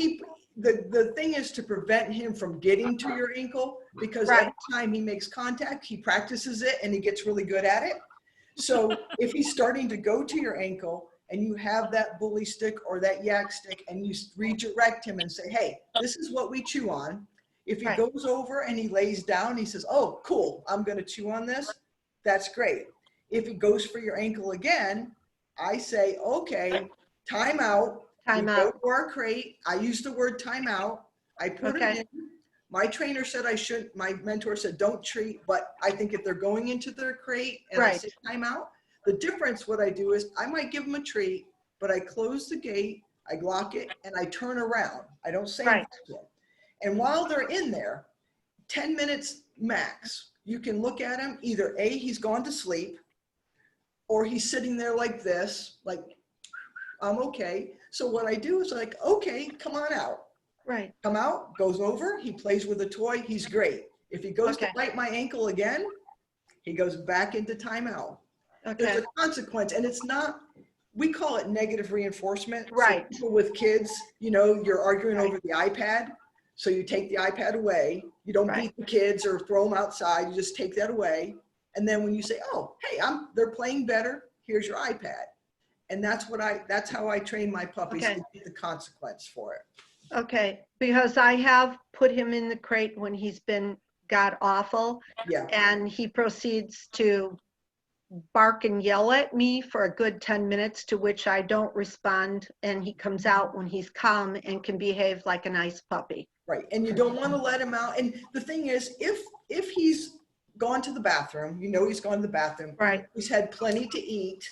the thing is to prevent him from getting to your ankle, because Right. every time he makes contact, he practices it and he gets really good at it. So if he's starting to go to your ankle and you have that bully stick or that yak stick and you redirect him and say, hey, this is what we chew on. If he Right. goes over and he lays down, he says, oh, cool, I'm going to chew on this. That's great. If he goes for your ankle again, I say, okay, time out. Time We out. go to our crate. I use the word time out. I put Okay. it in. My trainer said I shouldn't, my mentor said don't treat, but I think if they're going into their crate and I Right. say time out, the difference, what I do is I might give them a treat, but I close the gate, I lock it, and I turn around. I don't say Right. anything to them. And while they're in there, 10 minutes max, you can look at him, either A, he's gone to sleep, or he's sitting there like this, like, I'm okay. So what I do is like, okay, come on out. Right. Come out, goes over, he plays with a toy, he's great. If he goes Okay. to bite my ankle again, he goes back into timeout. There's Okay. a consequence, and it's not, we call it negative reinforcement. So Right. people with kids, you know, you're arguing Right. over the iPad, so you take the iPad away. You don't Right. beat the kids or throw them outside, you just take that away. And then when you say, oh, hey, they're playing better, here's your iPad. And that's how I train my puppies, Okay. to get the consequence for it. Okay, because I have put him in the crate when he's been god awful. Yeah. And he proceeds to bark and yell at me for a good 10 minutes, to which I don't respond. And he comes out when he's calm and can behave like a nice puppy. Right. And you don't want to let him out. And the thing is, if he's gone to the bathroom, you know he's gone to the bathroom, Right. he's had plenty to eat,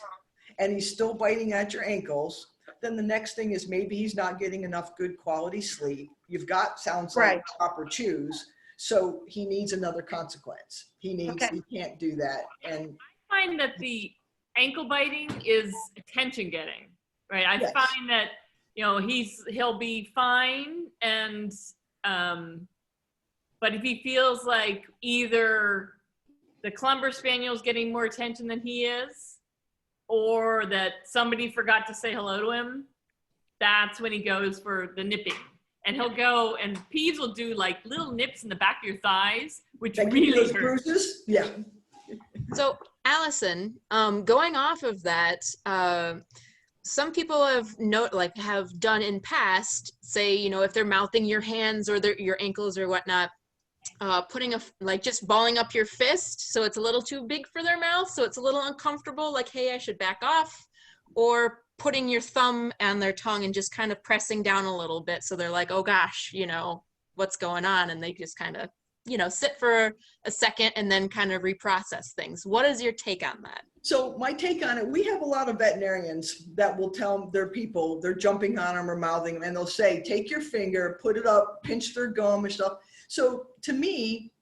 and he's still biting at your ankles, then the next thing is maybe he's not getting enough good quality sleep. You've got, sounds like, Right. proper chews. So he needs another consequence. He can't do that. And I find that the ankle biting is attention getting, right? I Yes. find that, you know, he'll be fine, and but if he feels like either the Clumber Spaniel's getting more attention than he is, or that somebody forgot to say hello to him, that's when he goes for the nipping. And he'll go, and Peeves will do like little nips in the back of your thighs, which that give you really those hurts. bruises. Yeah. So, Allison, going off of that, some people have have done in past, say, you know, if they're mouthing your hands or your ankles or whatnot, putting just balling up your fist so it's a little too big for their mouth, so it's a little uncomfortable, like, hey, I should back off, or putting your thumb on their tongue and just kind of pressing down a little bit so they're like, oh gosh, you know, what's going on? And they just kind of, you know, sit for a second and then kind of reprocess things. What is your take on that? So my take on it, we have a lot of veterinarians that will tell their people, they're jumping on them or mouthing them, and they'll say, take your finger, put it up, pinch their gum and stuff. So to me,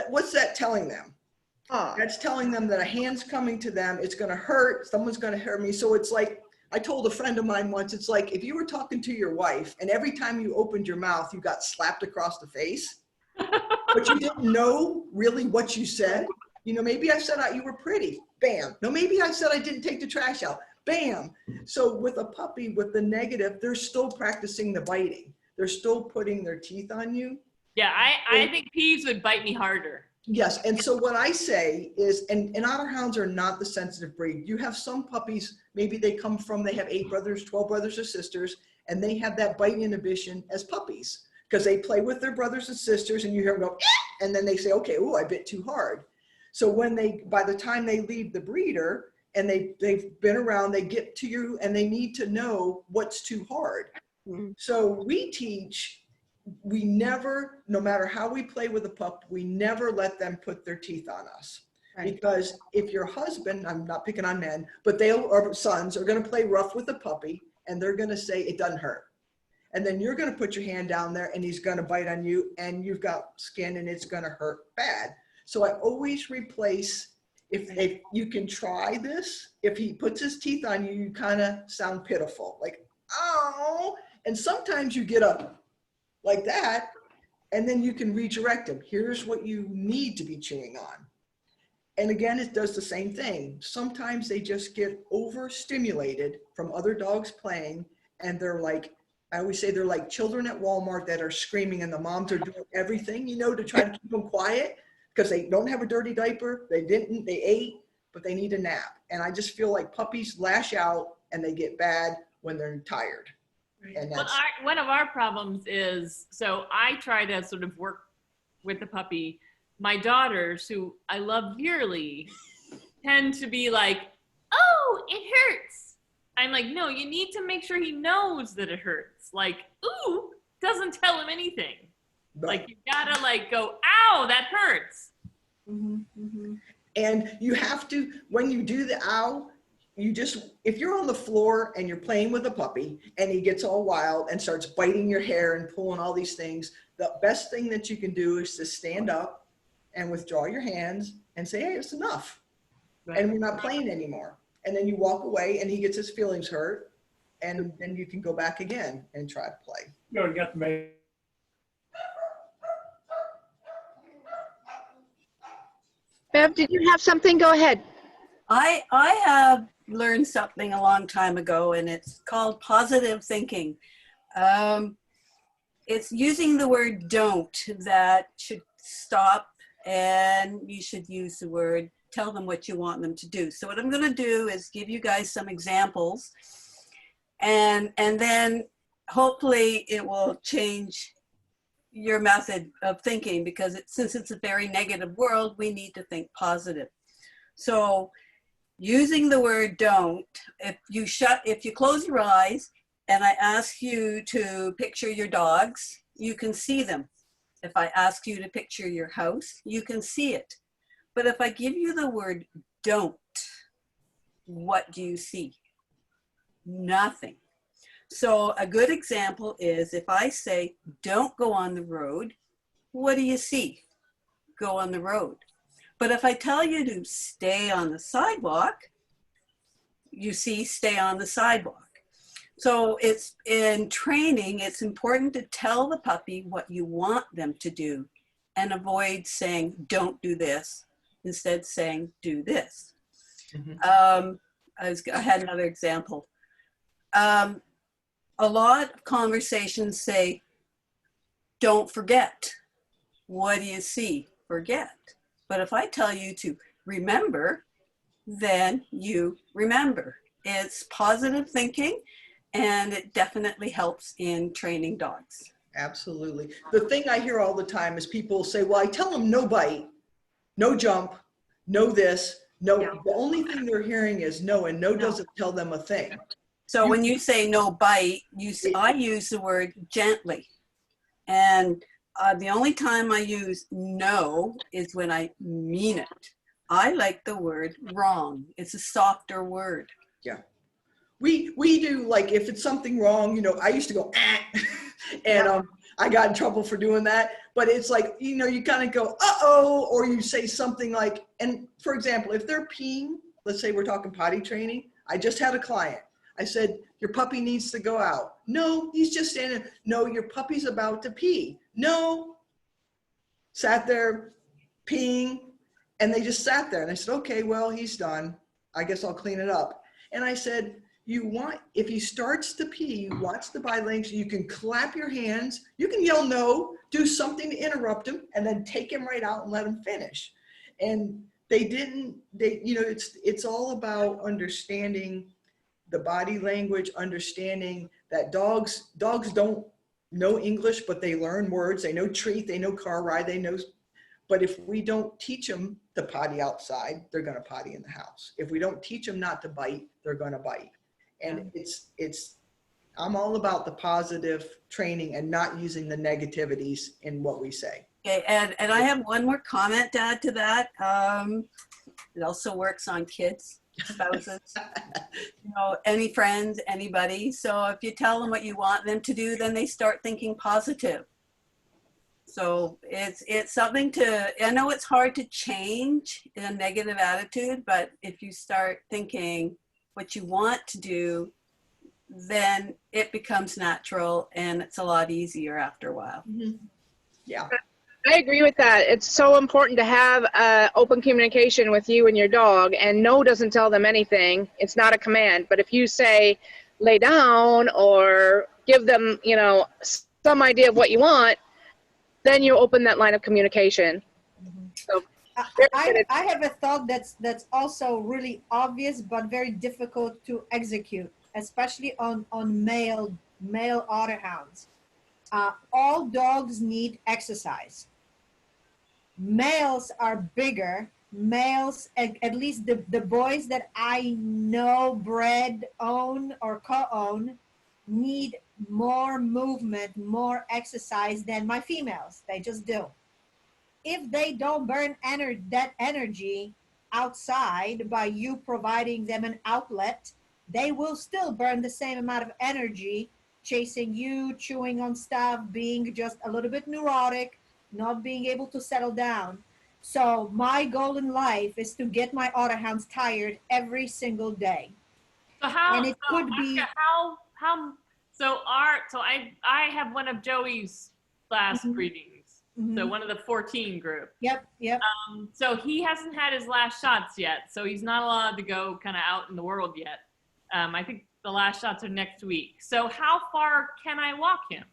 what's that telling them? That's telling them that a hand's coming to them, it's gonna hurt, someone's gonna hurt me. So it's like, I told a friend of mine once, it's like if you were talking to your wife and every time you opened your mouth, you got slapped across the face, but you didn't know really what you said. You know, maybe I said you were pretty, bam. No, maybe I said I didn't take the trash out, bam. So with a puppy, with the negative, they're still practicing the biting. They're still putting their teeth on you. Yeah, I think Peeves would bite me harder. Yes, and so what I say is, and Otter Hounds are not the sensitive breed. You have some puppies, maybe they have 8 brothers, 12 brothers or sisters, and they have that bite inhibition as puppies because they play with their brothers and sisters, and you hear them go, eh, and then they say, okay, oh, I bit too hard. So by the time they leave the breeder and they've been around, they get to you and they need to know what's too hard. Mm-hmm. So we never, no matter how we play with a pup, we never let them put their teeth on us. Right. Because if your husband, I'm not picking on men, but or sons are going to play rough with a puppy and they're going to say it doesn't hurt. And then you're going to put your hand down there and he's going to bite on you and you've got skin and it's going to hurt bad. So I always replace, if you can try this, if he puts his teeth on you, you kind of sound pitiful, like, oh, and sometimes you get up like that, and then you can redirect them. Here's what you need to be chewing on. And again, it does the same thing. Sometimes they just get overstimulated from other dogs playing, and they're like, I always say they're like children at Walmart that are screaming, and the moms are doing everything, you know, to try to keep them quiet because they don't have a dirty diaper, they ate, but they need a nap. And I just feel like puppies lash out and they get bad when they're tired. And well, one of our problems is, so I try to sort of work with the puppy. My daughters, who I love dearly, tend to be like, oh, it hurts. I'm like, no, you need to make sure he knows that it hurts. Like, ooh, doesn't tell him anything. Like, you gotta like go, ow, that hurts. Mm-hmm, mm-hmm. And you have to, when you do the ow, if you're on the floor and you're playing with a puppy and he gets all wild and starts biting your hair and pulling all these things, the best thing that you can do is to stand up and withdraw your hands and say, hey, it's enough. Right. And we're not playing anymore. And then you walk away and he gets his feelings hurt and then you can go back again and try to play. You already got the main. Bev, did you have something? Go ahead. I have learned something a long time ago, and it's called positive thinking. It's using the word don't that should stop, and you should use the word tell them what you want them to do. So what I'm going to do is give you guys some examples, and then hopefully it will change your method of thinking, because since it's a very negative world, we need to think positive. So using the word don't, if you close your eyes and I ask you to picture your dogs, you can see them. If I ask you to picture your house, you can see it. But if I give you the word don't, what do you see? Nothing. So a good example is if I say, don't go on the road, what do you see? Go on the road. But if I tell you to stay on the sidewalk, you see stay on the sidewalk. So it's in training, it's important to tell the puppy what you want them to do and avoid saying, don't do this, instead saying, do this. I had another example. A lot of conversations say, don't forget. What do you see? Forget. But if I tell you to remember, then you remember. It's positive thinking, and it definitely helps in training dogs. Absolutely. The thing I hear all the time is people say, well, I tell them no bite, no jump, no this, no. Yeah. The only thing they're hearing is no, and no doesn't tell them a thing. So when you say no bite, I use the word gently. And the only time I use no is when I mean it. I like the word wrong. It's a softer word. Yeah. We do, like, if it's something wrong, you know, I used to go, and I got in trouble for doing that. But it's like, you know, you kind of go, uh-oh, or you say something like, and for example, if they're peeing, let's say we're talking potty training. I just had a client. I said, your puppy needs to go out. No, he's just standing. No, your puppy's about to pee. No. Sat there peeing, and they just sat there. And I said, okay, well, he's done. I guess I'll clean it up. And I said, if he starts to pee, you watch the body language, you can clap your hands, you can yell no, do something to interrupt him, and then take him right out and let him finish. And it's all about understanding the body language, understanding that dogs don't know English, but they learn words. They know treat, they know car ride, they know. But if we don't teach them to potty outside, they're going to potty in the house. If we don't teach them not to bite, they're going to bite. And I'm all about the positive training and not using the negativities in what we say. Okay, and I have one more comment to add to that. It also works on kids, spouses, you know, any friends, anybody. So if you tell them what you want them to do, then they start thinking positive. So it's something I know it's hard to change a negative attitude, but if you start thinking what you want to do, then it becomes natural and it's a lot easier after a while. Mm-hmm. Yeah. I agree with that. It's so important to have open communication with you and your dog, and no doesn't tell them anything. It's not a command. But if you say lay down or give them, you know, some idea of what you want, then you open that line of communication. Mm-hmm. So I have a thought that's also really obvious but very difficult to execute, especially on male otter hounds. All dogs need exercise. Males are bigger. Males, at least the boys that I know bred, own, or co-own, need more movement, more exercise than my females. They just do. If they don't burn that energy outside by you providing them an outlet, they will still burn the same amount of energy chasing you, chewing on stuff, being just a little bit neurotic, not being able to settle down. So my goal in life is to get my otter hounds tired every single day. So I have one of Joey's last breedings. Mm-hmm. So one of the 14 group. Yep. So he hasn't had his last shots yet. So he's not allowed to go kind of out in the world yet. I think the last shots are next week. So how far can I walk him?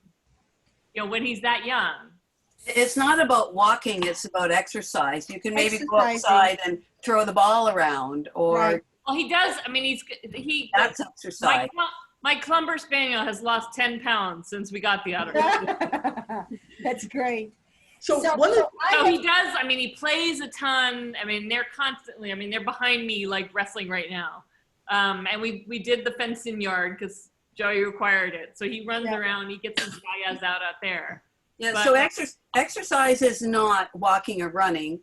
You know, when he's that young? It's not about walking, it's about exercise. You can maybe go outside and throw the ball around, or... Right. Well, he does. I mean, that's exercise. My Clumber Spaniel has lost 10 pounds since we got the otter. That's great. So one of the, So he does, I mean, he plays a ton. I mean, they're constantly, I mean, they're behind me like wrestling right now. And we did the fenced-in yard because Joey required it. So he runs around, he gets his yayas out there. Yeah, But- so exercise is not walking or running.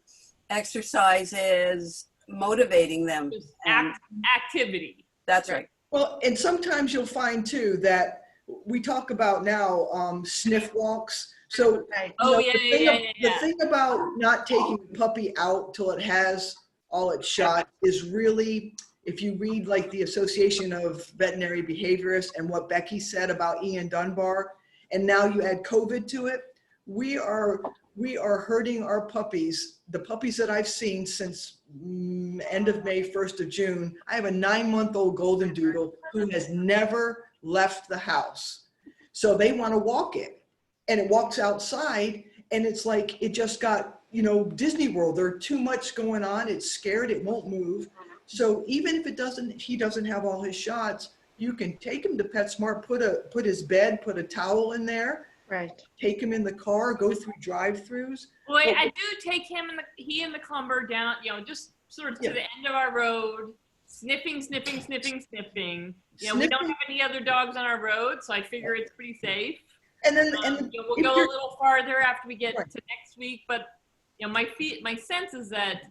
Exercise is motivating them. Just And activity. that's right. well, and sometimes you'll find too that we talk about now sniff walks. So Right. Oh, know, yeah, the thing, yeah. the thing about not taking the puppy out till it has all its shot is really, if you read like the Association of Veterinary Behaviorists and what Becky said about Ian Dunbar, and now you add COVID to it, we are hurting our puppies. The puppies that I've seen since end of May, 1st of June. I have a 9-month-old golden doodle who has never left the house. So they want to walk it. And it walks outside and it's like it just got, you know, Disney World. There's too much going on. It's scared. It won't move. So even if he doesn't have all his shots, you can take him to PetSmart, put his bed, put a towel in there, Right. take him in the car, go through drive-throughs. Well, I do take him and he and the clumber down, you know, just sort of to the end of our road, sniffing. You know, we don't have any other dogs on our road, so I figure it's pretty safe. And then, You know, we'll go a little farther after we get to next week, but you know, my sense is that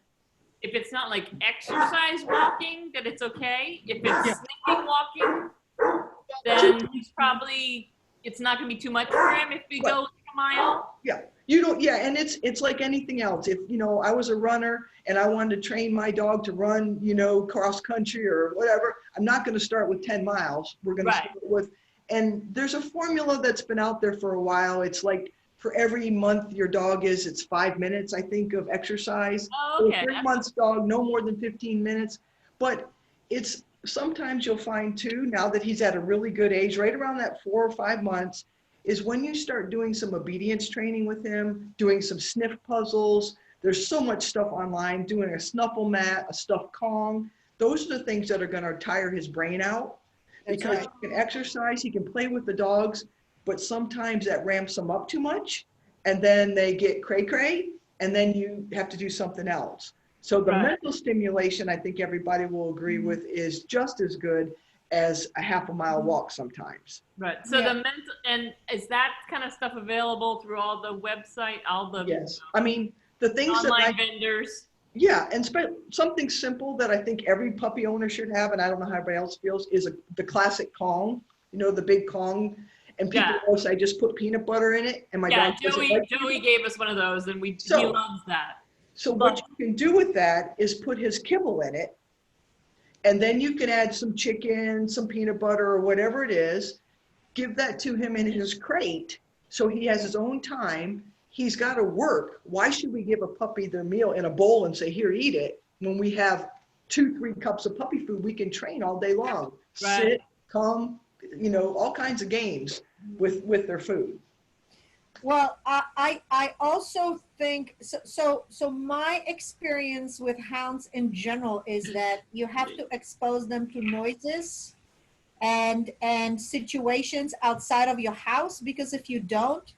if it's not like exercise walking, that it's okay. If it's sniffing walking, then it's not gonna be too much for him if we go like a mile. Yeah, you don't, and it's like anything else. If, you know, I was a runner and I wanted to train my dog to run, you know, cross country or whatever, I'm not going to start with 10 miles. We're going to start with, and there's a formula that's been out there for a while. It's like for every month your dog it's 5 minutes, I think, of exercise. Oh, okay. 3 months dog, no more than 15 minutes. But it's, sometimes you'll find too, now that he's at a really good age, right around that 4 or 5 months, is when you start doing some obedience training with him, doing some sniff puzzles. There's so much stuff online, doing a snuffle mat, a stuffed Kong. Those are the things that are going to tire his brain out. Because he can exercise, he can play with the dogs, but sometimes that ramps them up too much. And then they get cray-cray, and then you have to do something else. So the mental stimulation, I think everybody will agree with, is just as good as a half a mile walk sometimes. Right. So the mental, and is that kind of stuff available through all the website, all the Yes. I mean, the things online that vendors? Yeah, and something simple that I think every puppy owner should have, and I don't know how everybody else feels, is the classic Kong. You know, the big Kong. And people always say, I just put peanut butter in it, and my dog doesn't like it. Joey gave us one of those, and he loves that. So what you can do with that is put his kibble in it, and then you can add some chicken, some peanut butter, or whatever it is. Give that to him in his crate, so he has his own time. He's got to work. Why should we give a puppy their meal in a bowl and say, here, eat it, when we have 2-3 cups of puppy food we can train all day long? Right. Sit, come, you know, all kinds of games with their food. Well, I also think, so my experience with hounds in general is that you have to expose them to noises and situations outside of your house, because if you don't,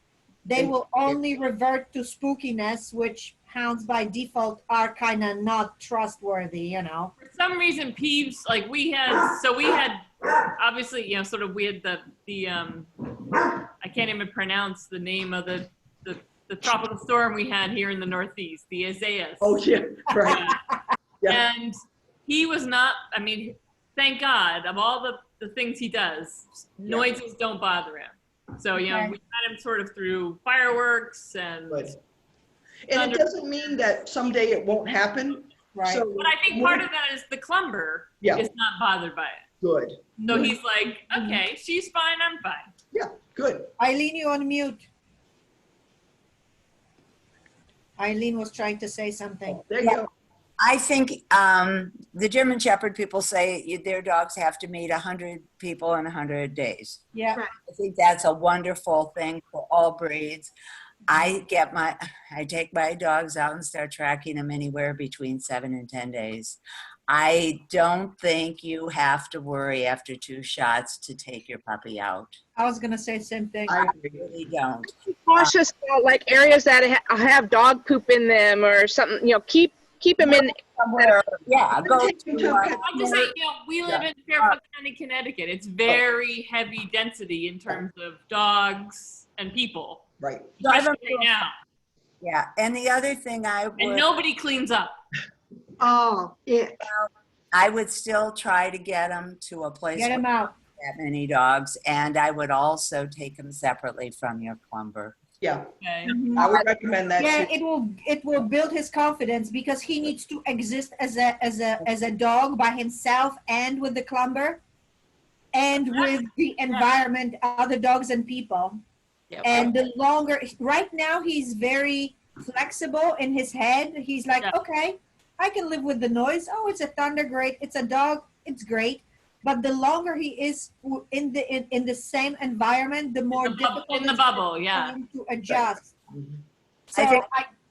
they will only revert to spookiness, which hounds by default are kind of not trustworthy, you know. For some reason, Peeves, like we had obviously, you know, sort of we had the I can't even pronounce the name of the tropical storm we had here in the Northeast, the Isaias. Oh yeah, right. Yeah. And he was not, I mean, thank God, of all the things he does, noises don't bother him. So, you know, we had him sort of through fireworks and And it doesn't mean that someday it won't happen. Right. So, but I think part of that is the clumber is not bothered by it. Good. So Good. he's like, okay, she's fine, I'm fine. Yeah, good. Eileen, you on mute. Eileen was trying to say something. There you go. I think the German Shepherd people say their dogs have to meet 100 people in 100 days. Yeah. I think that's a wonderful thing for all breeds. I take my dogs out and start tracking them anywhere between 7 and 10 days. I don't think you have to worry after 2 shots to take your puppy out. I was gonna say the same thing. I I agree. really don't. Cautious about like areas that have dog poop in them or something. You know, keep them in. Somewhere, yeah, go Take them to to, a pet I just say, you know, we live in Fairfield County, Connecticut. It's very heavy density in terms of dogs and people. Right. drive them Especially right now. yeah, and the other thing And would, nobody cleans up. Oh, yeah. I would still try to get them to a place Get where him out. that many dogs, and I would also take them separately from your clumber. Yeah, Okay. I would recommend that Yeah, too. it will build his confidence because he needs to exist as a dog by himself and with the clumber and with the environment, other dogs and people. Yep. And the longer, right now he's very flexible in his head. He's like, Yeah. okay, I can live with the noise. Oh, it's a thunder, great. It's a dog, it's great. But the longer he is in the same environment, the more difficult In the it's bubble, for yeah. him to adjust. Mhm. So I think-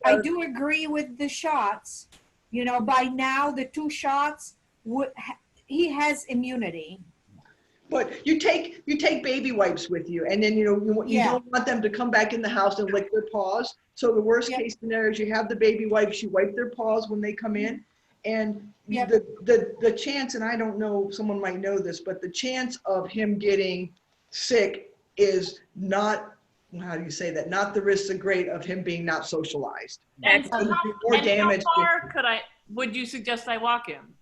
I do agree with the shots. You know, by now the 2 shots he has immunity. But you take baby wipes with you, and then you Yeah. don't want them to come back in the house and lick their paws. So the worst Yep. case scenario is you have the baby wipes, you wipe their paws when they come in, and Yep. the chance, and I don't know, someone might know this, but the chance of him getting sick is not, how do you say that? Not the risk so great of him being not socialized. And It would be how, more and damage. how far would you suggest I walk him?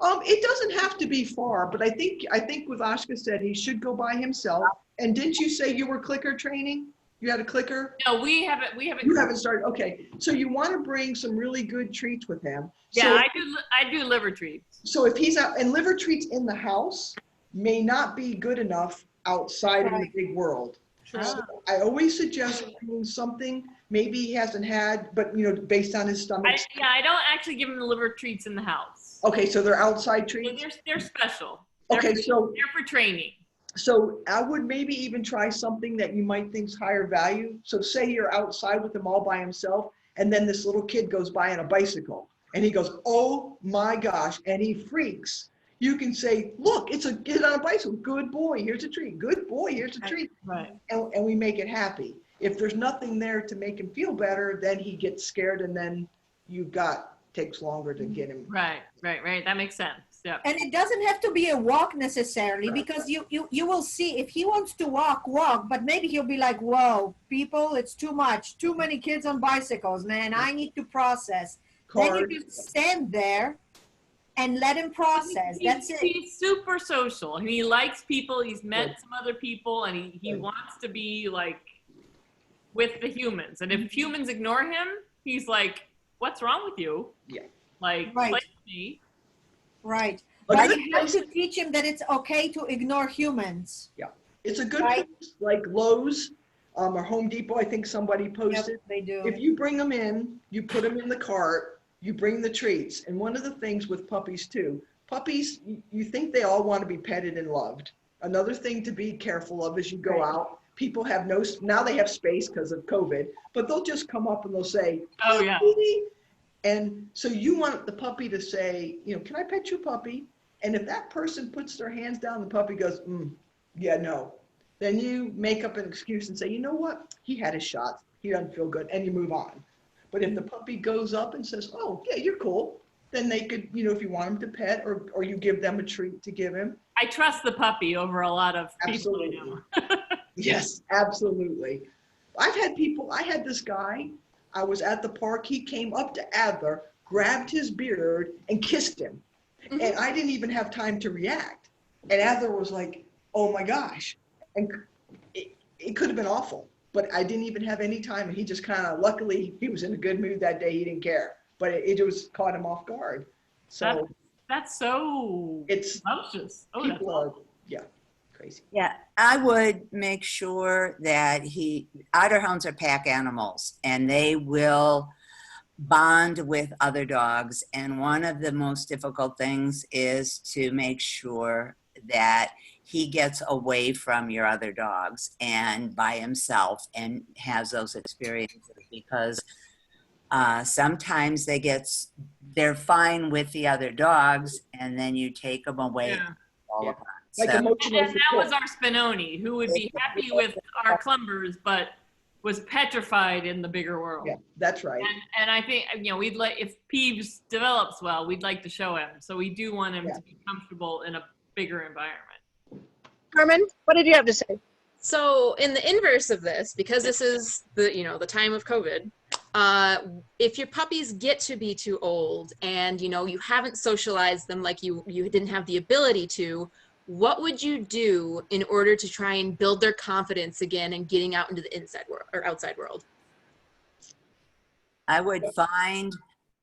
It doesn't have to be far, but I think what Ashka said, he should go by himself. And didn't you say you were clicker training? You had a clicker? No, we haven't. You haven't started, okay. So you want to bring some really good treats with him. Yeah, So, I do liver treats. so if he's out, and liver treats in the house may not be good enough outside in the Right. big world. Sure. So I always suggest doing something maybe he hasn't had, but based on his stomach. I don't actually give him the liver treats in the house. Okay, so they're outside So treats? they're special. Okay, so They're for training. So I would maybe even try something that you might think's higher value. So say you're outside with him all by himself, and then this little kid goes by on a bicycle, and he goes, "Oh my gosh," and he freaks. You can say, "Look, it's a kid on a bicycle. Good boy, here's a treat. Good boy, here's a treat." Right. And we make it happy. If there's nothing there to make him feel better, then he gets scared, and then takes longer to get him. Right. That makes sense. Yeah. And it doesn't have to be a walk necessarily because you will see if he wants to walk, but maybe he'll be like, whoa, people, it's too much. Too many kids on bicycles, man. I need to process. Then you Cars. just stand there and let him process. That's it. He's super social and he likes people. He's met some other people and he wants to be like with the humans. And if humans ignore him, he's like, what's wrong with you? Yeah. Like, Right. play with me. Right. But But good you have place- to teach him that it's okay to ignore humans. It's a good Right. place, like Lowe's or Home Depot. I think somebody posted. Yep, they do. If you bring them in, you put them in the cart, you bring the treats. And one of the things with puppies too, puppies, you think they all want to be petted and loved. Another thing to be careful of as you go Right. out, people have now they have space because of COVID, but they'll just come up and they'll say, Oh, yeah. "Puppy." And so you want the puppy to say, "Can I pet your puppy?" And if that person puts their hands down, the puppy goes, "Yeah, no." Then you make up an excuse and say, "You know what? He had his shots. He doesn't feel good," and you move on. But if the puppy goes up and says, "Oh, yeah, you're cool," then they could, if you want him to pet or you give them a treat to give him. I trust the puppy over a lot of people I Absolutely. know. Yes, absolutely. I had this guy, I was at the park, he came up to Adler, grabbed his beard and kissed him. And I didn't even have time to react. And Adler was like, "Oh my gosh." And it could have been awful, but I didn't even have any time. And he just luckily he was in a good mood that day. He didn't care, but it just caught him off guard. So That's so it's scrumptious. Oh, that's people are, crazy. Yeah, I would make sure that Eiderhounds are pack animals and they will bond with other dogs. And one of the most difficult things is to make sure that he gets away from your other dogs and by himself and has those experiences because Sometimes they're fine with the other dogs, and then you take them away. Yeah. All Yeah. upon. Like So- emotional And that support. was our Spinoni, who would be happy with our clumbers, but was petrified in the bigger world. Yeah, that's right. And I think, we'd like, if Peeves develops well, we'd like to show him. So we do want him Yeah. to be comfortable in a bigger environment. Carmen, what did you have to say? So in the inverse of this, because this is the time of COVID, if your puppies get to be too old and you haven't socialized them like you didn't have the ability to, what would you do in order to try and build their confidence again and getting out into the inside world or outside world? I would find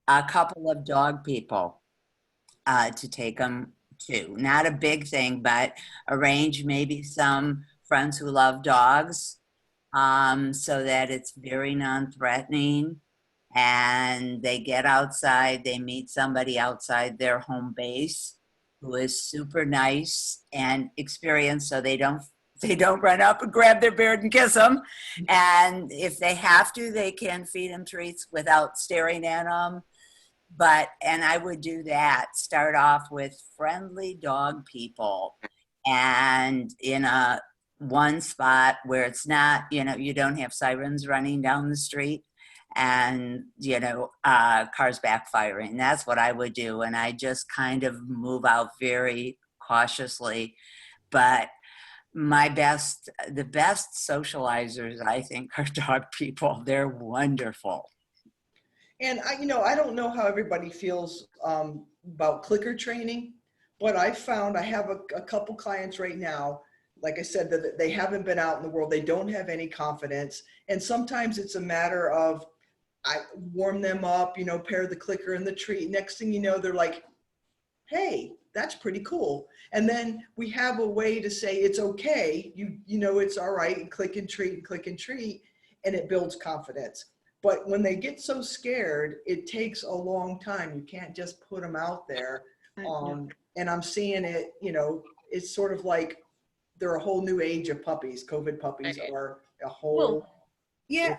a couple of dog people to take them to. Not a big thing, but arrange maybe some friends who love dogs so that it's very non-threatening, and they get outside, they meet somebody outside their home base who is super nice and experienced, so they don't run up and grab their beard and kiss them. And if they have to, they can feed them treats without staring at them. And I would do that, start off with friendly dog people, and in one spot where it's not, you don't have sirens running down the street and, cars backfiring. That's what I would do. And I just kind of move out very cautiously. But the best socializers, I think, are dog people. They're wonderful. And I don't know how everybody feels about clicker training, but I found I have a couple clients right now, like I said, that they haven't been out in the world. They don't have any confidence. And sometimes it's a matter of, I warm them up, pair the clicker and the treat. Next thing you know, they're like, hey, that's pretty cool. And then we have a way to say it's okay. It's all right, and click and treat, and it builds confidence. But when they get so scared, it takes a long time. You can't just put them out there. And I'm seeing it, it's sort of like they're a whole new age of puppies. COVID puppies are a whole. Yeah,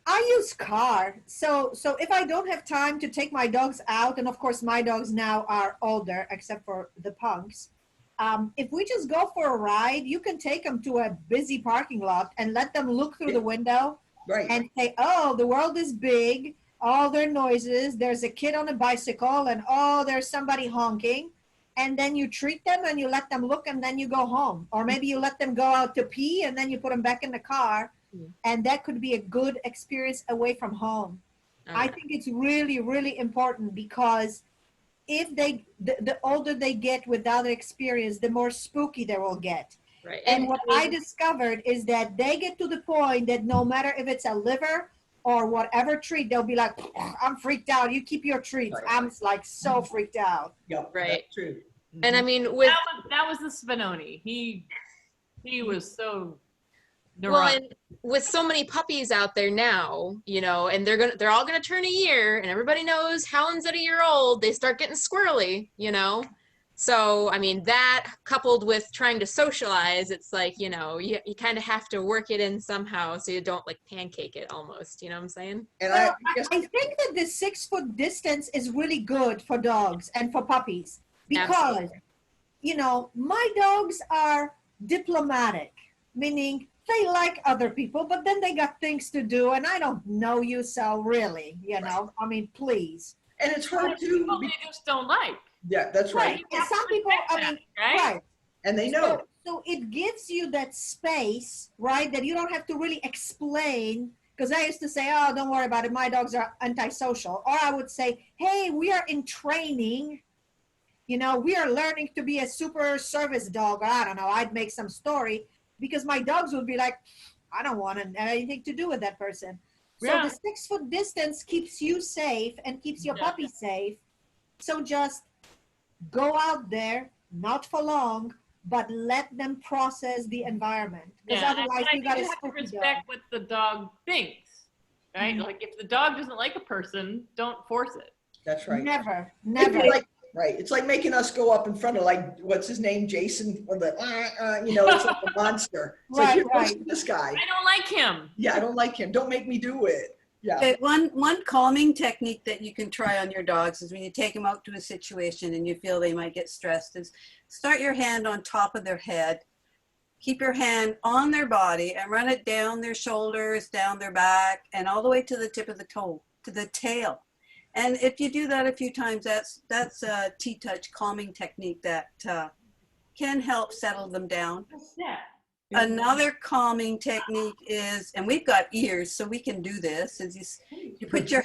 I use car. So if I don't have time to take my dogs out, and of course my dogs now are older, except for the punks. If we just go for a ride, you can take them to a busy parking lot and let them look through the window. Right. And say, oh, the world is big, all their noises, there's a kid on a bicycle, and oh, there's somebody honking. And then you treat them and you let them look, and then you go home. Or maybe you let them go out to pee and then you put them back in the car. And that could be a good experience away from home. I think it's really, really important, because if the older they get without experience, the more spooky they will get. Right. And what I discovered is that they get to the point that no matter if it's a liver or whatever treat, they'll be like, I'm freaked out. You keep your treats. Right. I'm like so freaked out. Yep, Right. that's true. And I mean, with That was the Spinoni. He was so well, neurotic. and with so many puppies out there now, and they're all gonna turn a year, and everybody knows hounds at a year old, they start getting squirrely, So, I mean, that coupled with trying to socialize, it's like, you kind of have to work it in somehow so you don't like pancake it almost, you know what I'm saying? And Well, I guess I think that the 6-foot distance is really good for dogs and for puppies, because, my dogs are diplomatic, meaning they like other people, but then they got things to do, and I don't know you, so really, I mean, please. and it's hard too. People they just don't like. Yeah, that's right. And some people, Right? right. And they know. So it gives you that space, right, that you don't have to really explain. Because I used to say, oh, don't worry about it. My dogs are antisocial. Or I would say, hey, we are in training. We are learning to be a super service dog. Or I don't know. I'd make some story, because my dogs would be like, I don't want anything to do with that person. So Yeah. the 6-foot distance keeps you safe and keeps your puppy safe. So just go out there, not for long, but let them process the environment. Because Yeah, otherwise and you got I a think you have to spooky dog. respect what the dog thinks, right? Mhm. Like if the dog doesn't like a person, don't force it. That's right. Never. It's like making us go up in front of, like, what's his name, Jason, or the it's like a monster. It's like, Right, here, right. listen to this guy. I don't like him. Yeah, I don't like him. Don't make me do it. Yeah. Okay, one calming technique that you can try on your dogs is when you take them out to a situation and you feel they might get stressed is start your hand on top of their head. Keep your hand on their body and run it down their shoulders, down their back, and all the way to the tip of the toe, to the tail. And if you do that a few times, that's a T-touch calming technique that can help settle them down. Yeah. Another calming technique is, and we've got ears, so we can do this, is you put your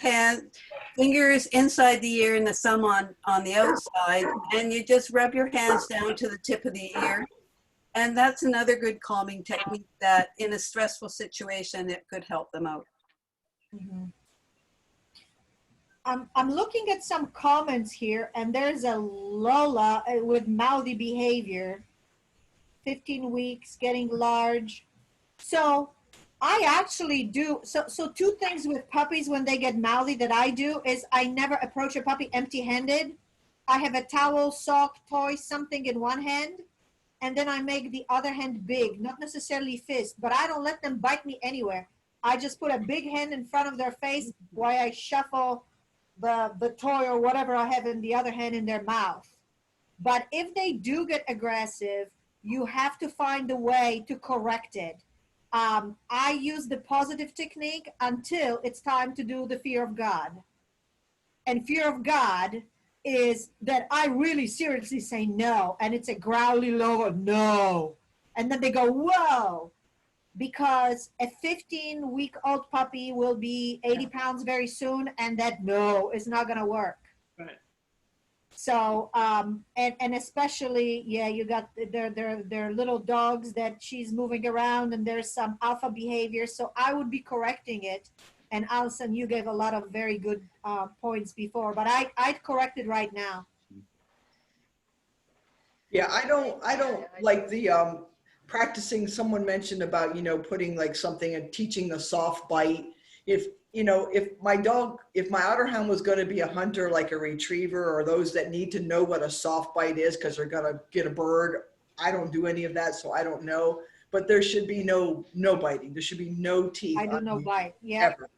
fingers inside the ear and the thumb on the outside, and you just rub your hands down to the tip of the ear. And that's another good calming technique that in a stressful situation, it could help them out. Mhm. I'm looking at some comments here, and there's a Lola with mouthy behavior, 15 weeks, getting large. So I actually do, so two things with puppies when they get mouthy that I do is I never approach a puppy empty-handed. I have a towel, sock, toy, something in one hand, and then I make the other hand big, not necessarily fist, but I don't let them bite me anywhere. I just put a big hand in front of their face while I shuffle the toy or whatever I have in the other hand in their mouth. But if they do get aggressive, you have to find a way to correct it. I use the positive technique until it's time to do the fear of God. And fear of God is that I really seriously say no, and it's a growly low no. And then they go, whoa, because a 15-week-old puppy will be 80 pounds very soon, and that no is not gonna work. Right. So, and especially, yeah, you got their little dogs that she's moving around, and there's some alpha behavior. So I would be correcting it. And Allison, you gave a lot of very good points before, but I'd correct it right now. Yeah, I don't like the practicing. Someone mentioned about, putting like something and teaching a soft bite. If my otter hound was going to be a hunter, like a retriever, or those that need to know what a soft bite is because they're going to get a bird, I don't do any of that, so I don't know. But there should be no biting. There should be no teeth. I do no bite. Yeah. Ever.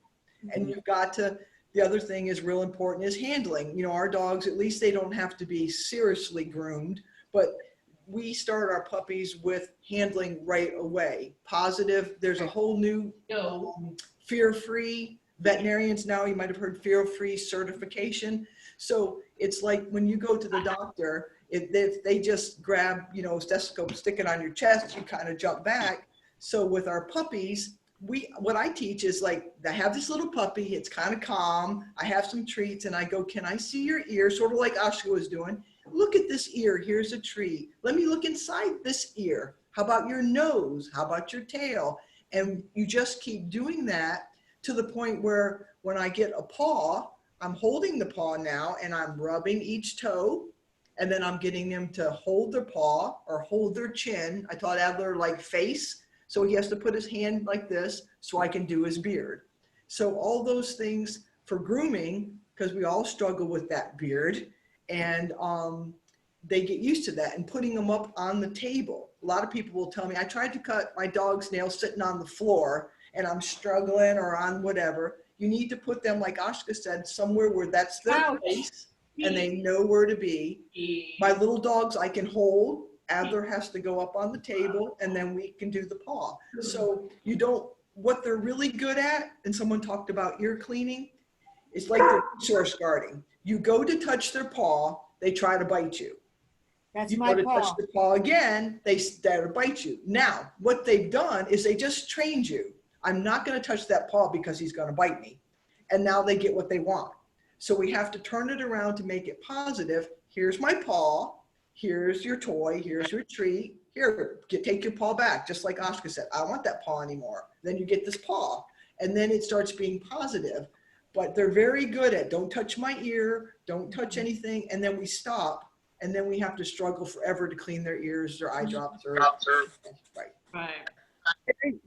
And you've got to. The other thing is real important is handling. Our dogs, at least they don't have to be seriously groomed, but we start our puppies with handling right away. Positive. There's a whole new fear-free veterinarians now. You might have heard fear-free certification. So it's like when you go to the doctor, if they just grab, stethoscope, stick it on your chest, you kind of jump back. So with our puppies, what I teach is like, I have this little puppy, it's kind of calm, I have some treats, and I go, can I see your ear? Sort of like Ashka was doing. Look at this ear, here's a treat. Let me look inside this ear. How about your nose? How about your tail? And you just keep doing that to the point where when I get a paw, I'm holding the paw now and I'm rubbing each toe, and then I'm getting them to hold their paw or hold their chin. I taught Adler like face. So he has to put his hand like this so I can do his beard. So all those things for grooming, because we all struggle with that beard, and they get used to that, and putting them up on the table. A lot of people will tell me, I tried to cut my dog's nails sitting on the floor and I'm struggling, or on whatever. You need to put them, like Ashka said, somewhere where that's their place and they know where to be. My little dogs I can hold. Adler has to go up on the table, and then we can do the paw. So what they're really good at, and someone talked about ear cleaning, it's like the resource guarding. You go to touch their paw, they try to bite you. That's you my go to paw. touch the paw again, they start to bite you. Now, what they've done is they just trained you. I'm not going to touch that paw because he's going to bite me. And now they get what they want. So we have to turn it around to make it positive. Here's my paw. Here's your toy, here's your treat. Here, take your paw back, just like Ashka said. I don't want that paw anymore. Then you get this paw, and then it starts being positive. But they're very good at, don't touch my ear, don't touch anything, and then we stop, and then we have to struggle forever to clean their ears, their eye drops, or right. Right.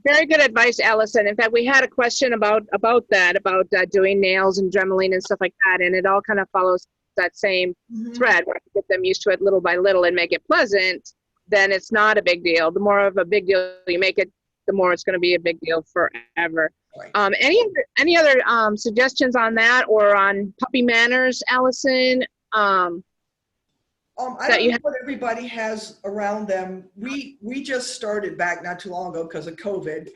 Very good advice, Allison. In fact, we had a question about that, about doing nails and dremeling and stuff like that, and it all kind of follows that same thread. Where you get them used to it little by little and make it pleasant, then it's not a big deal. The more of a big deal you make it, the more it's going to be a big deal forever. Right. Any other suggestions on that or on puppy manners, Allison? I don't know what everybody has around them. We just started back not too long ago because of COVID.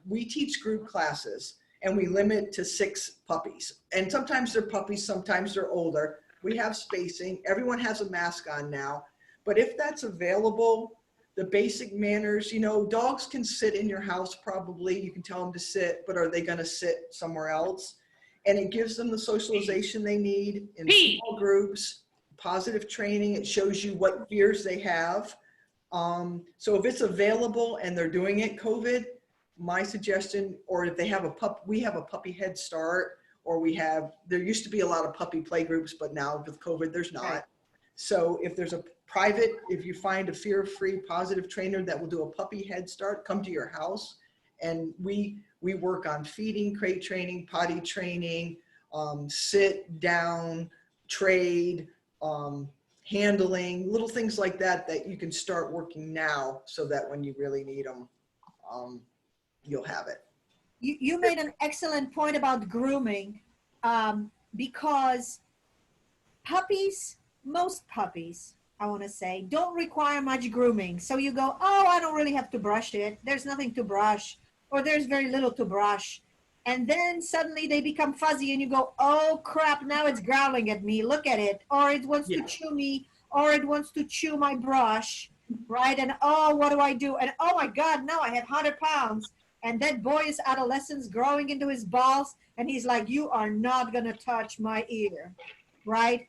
We teach group classes and we limit to 6 puppies. And sometimes they're puppies, sometimes they're older. We have spacing. Everyone has a mask on now. But if that's available, the basic manners, you know, dogs can sit in your house probably. You can tell them to sit, but are they going to sit somewhere else? And it gives them the socialization they need in small groups. Positive training, it shows you what fears they have. So if it's available and they're doing it COVID, my suggestion, or if they have we have a puppy head start, or there used to be a lot of puppy play groups, but now with COVID, there's not. Right. So if there's if you find a fear-free positive trainer that will do a puppy head start, come to your house. And we work on feeding, crate training, potty training, sit down, trade, handling, little things like that you can start working now so that when you really need them, you'll have it. You made an excellent point about grooming, because most puppies, I want to say, don't require much grooming. So you go, oh, I don't really have to brush it. There's nothing to brush, or there's very little to brush. And then suddenly they become fuzzy and you go, oh crap, now it's growling at me. Look at it. Or it wants to chew me, or it wants to chew my brush, right? And oh, what do I do? And oh my God, now I have 100 pounds. And that boy is adolescence growing into his balls. And he's like, you are not going to touch my ear, right?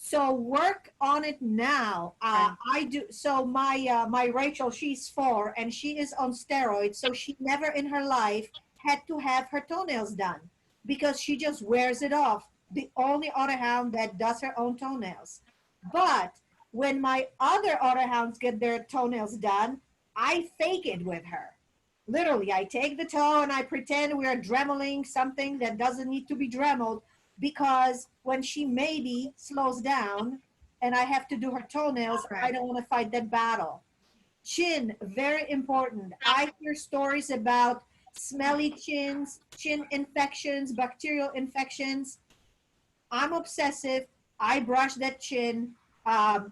So work on it now. I do. So my Rachel, she's 4 and she is on steroids. So she never in her life had to have her toenails done because she just wears it off. The only otter hound that does her own toenails. But when my other otter hounds get their toenails done, I fake it with her. Literally, I take the toe and I pretend we are dremeling something that doesn't need to be dremeled, because when she maybe slows down and I have to do her toenails, I don't want to fight that battle. Chin, very important. I hear stories about smelly chins, chin infections, bacterial infections. I'm obsessive. I brush that chin.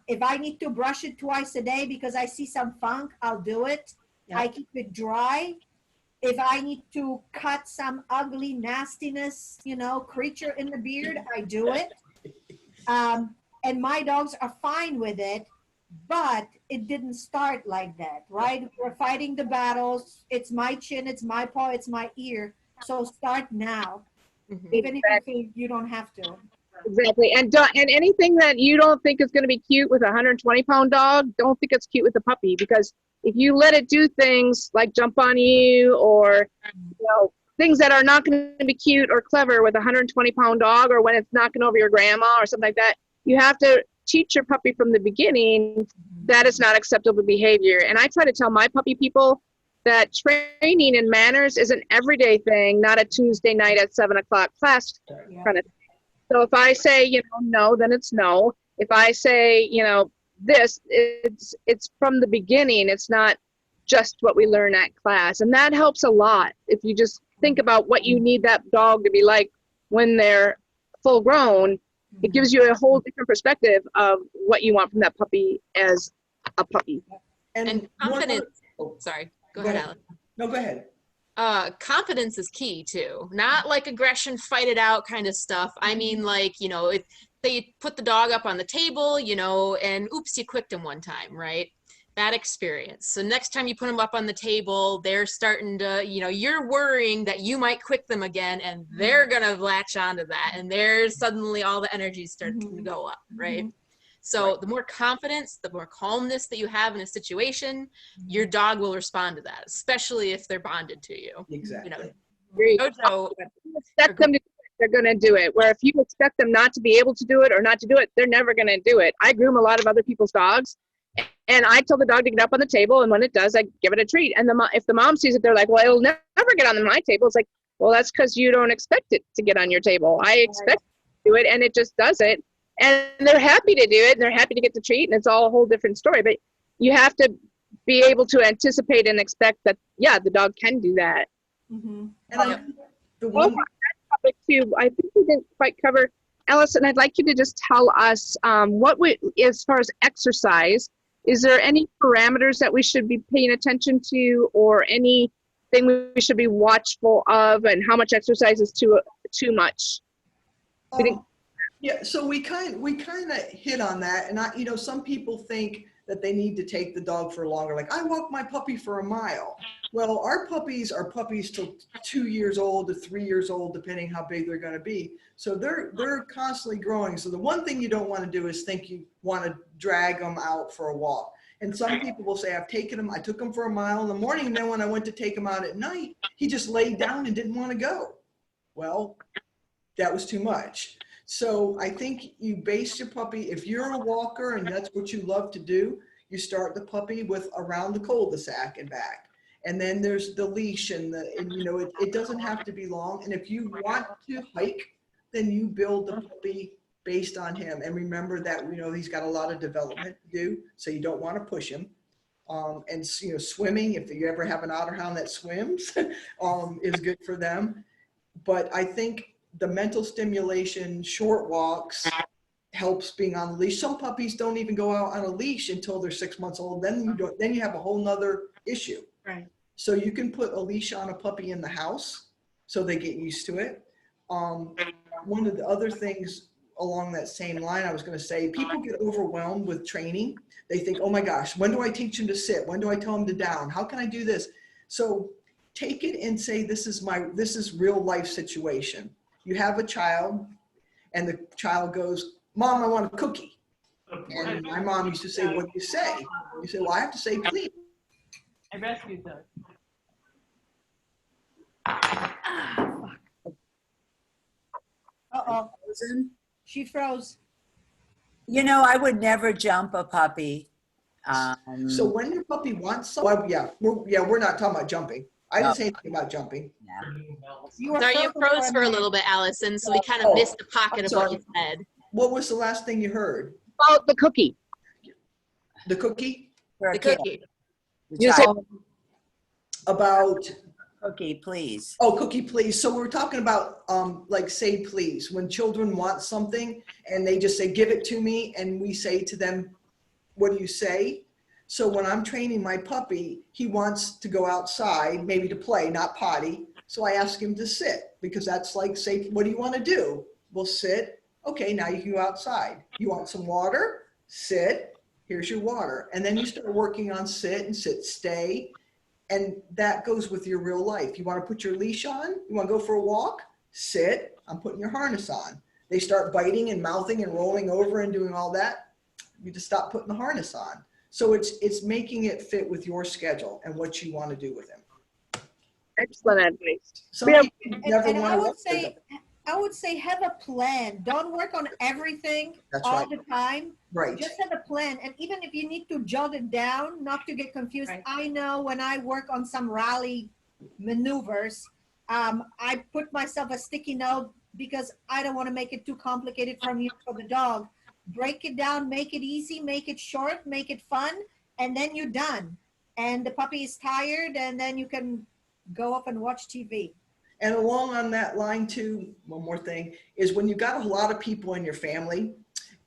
If I need to brush it twice a day because I see some funk, I'll do it. Yep. I keep it dry. If I need to cut some ugly nastiness, creature in the beard, I do it. And my dogs are fine with it, but it didn't start like that, right? We're fighting the battles. It's my chin, it's my paw, it's my ear. So start now, even if you think you don't have to. Exactly. And anything that you don't think is going to be cute with a 120-pound dog, don't think it's cute with a puppy, because if you let it do things like jump on you or things that are not going to be cute or clever with a 120-pound dog, or when it's knocking over your grandma or something like that, you have to teach your puppy from the beginning that is not acceptable behavior. And I try to tell my puppy people that training and manners is an everyday thing, not a Tuesday night at 7 o'clock class kind of thing. So if I say, no, then it's no. If I say, this, it's from the beginning. It's not just what we learn at class. And that helps a lot. If you just think about what you need that dog to be like when they're full grown, it gives you a whole different perspective of what you want from that puppy as a puppy. And confidence. Sorry, go ahead, Alex. No, go ahead. Confidence is key too. Not like aggression, fight it out kind of stuff. I mean, like, if they put the dog up on the table, and oops, you quicked him one time, right? Bad experience. So next time you put them up on the table, they're starting to, you're worrying that you might quick them again, and they're going to latch onto that. And there's suddenly all the energy starts to go up, right? So the more confidence, the more calmness that you have in a situation, your dog will respond to that, especially if they're bonded to you. Exactly. Jojo, Expect them to do it, they're going to do it. Where if you expect them not to be able to do it or not to do it, they're never going to do it. I groom a lot of other people's dogs, and I tell the dog to get up on the table, and when it does, I give it a treat. And if the mom sees it, they're like, well, it'll never get on my table. It's like, well, that's because you don't expect it to get on your table. I expect it to do it, and it just does it. And they're happy to do it, and they're happy to get the treat, and it's all a whole different story. But you have to be able to anticipate and expect that, yeah, the dog can do that. Mhm. And I, the Well, one, on that topic too, I think we didn't quite cover. Allison, I'd like you to just tell us as far as exercise, is there any parameters that we should be paying attention to, or anything we should be watchful of, and how much exercise is too much? yeah, so we kind of hit on that, and some people think that they need to take the dog for longer. Like, I walk my puppy for a mile. Well, our puppies are puppies till 2 years old to 3 years old, depending how big they're going to be. So they're constantly growing. So the one thing you don't want to do is think you want to drag them out for a walk. And some people will say, I took him for a mile in the morning, and then when I went to take him out at night, he just laid down and didn't want to go. Well, that was too much. So I think you base your puppy, if you're a walker and that's what you love to do, you start the puppy with around the cul-de-sac and back. And then there's the leash it doesn't have to be long. And if you want to hike, then you build the puppy based on him. And remember that, he's got a lot of development to do, so you don't want to push him. And swimming, if you ever have an Otterhound that swims, is good for them. But I think the mental stimulation, short walks, helps being on the leash. Some puppies don't even go out on a leash until they're 6 months old. Then you have a whole nother issue. Right. So you can put a leash on a puppy in the house so they get used to it. One of the other things along that same line, I was going to say, people get overwhelmed with training. They think, oh my gosh, when do I teach him to sit? When do I tell him to down? How can I do this? So take it and say, this is real life situation. You have a child and the child goes, Mom, I want a cookie. And my mom used to say, what do you say? You say, well, I have to say, please. I rescued those. Uh-oh, she froze. I would never jump a puppy. So when your puppy wants something, we're not talking about jumping. I didn't say anything about jumping. Yeah. Sorry, you froze for a little bit, Allison, so we kind of missed the pocket of what you said. What was the last thing you heard? Oh, the cookie. The cookie? For a The kid. cookie. You said about Cookie, please. Oh, cookie, please. So we're talking about like say please. When children want something and they just say, give it to me, and we say to them, what do you say? So when I'm training my puppy, he wants to go outside, maybe to play, not potty. So I ask him to sit, because that's like, say, what do you want to do? We'll sit. Okay, now you can go outside. You want some water? Sit. Here's your water. And then you start working on sit and sit, stay. And that goes with your real life. You want to put your leash on? You want to go for a walk? Sit. I'm putting your harness on. They start biting and mouthing and rolling over and doing all that. You just stop putting the harness on. So it's making it fit with your schedule and what you want to do with him. Excellent advice. Some people never And want I to would work with them. I would say have a plan. Don't work on everything That's all right. the time. Right. Just have a plan. And even if you need to jot it down, not to get confused. Right. I know when I work on some rally maneuvers, I put myself a sticky note because I don't want to make it too complicated for the dog. Break it down, make it easy, make it short, make it fun, and then you're done. And the puppy is tired, and then you can go up and watch TV. And along on that line too, one more thing, is when you've got a lot of people in your family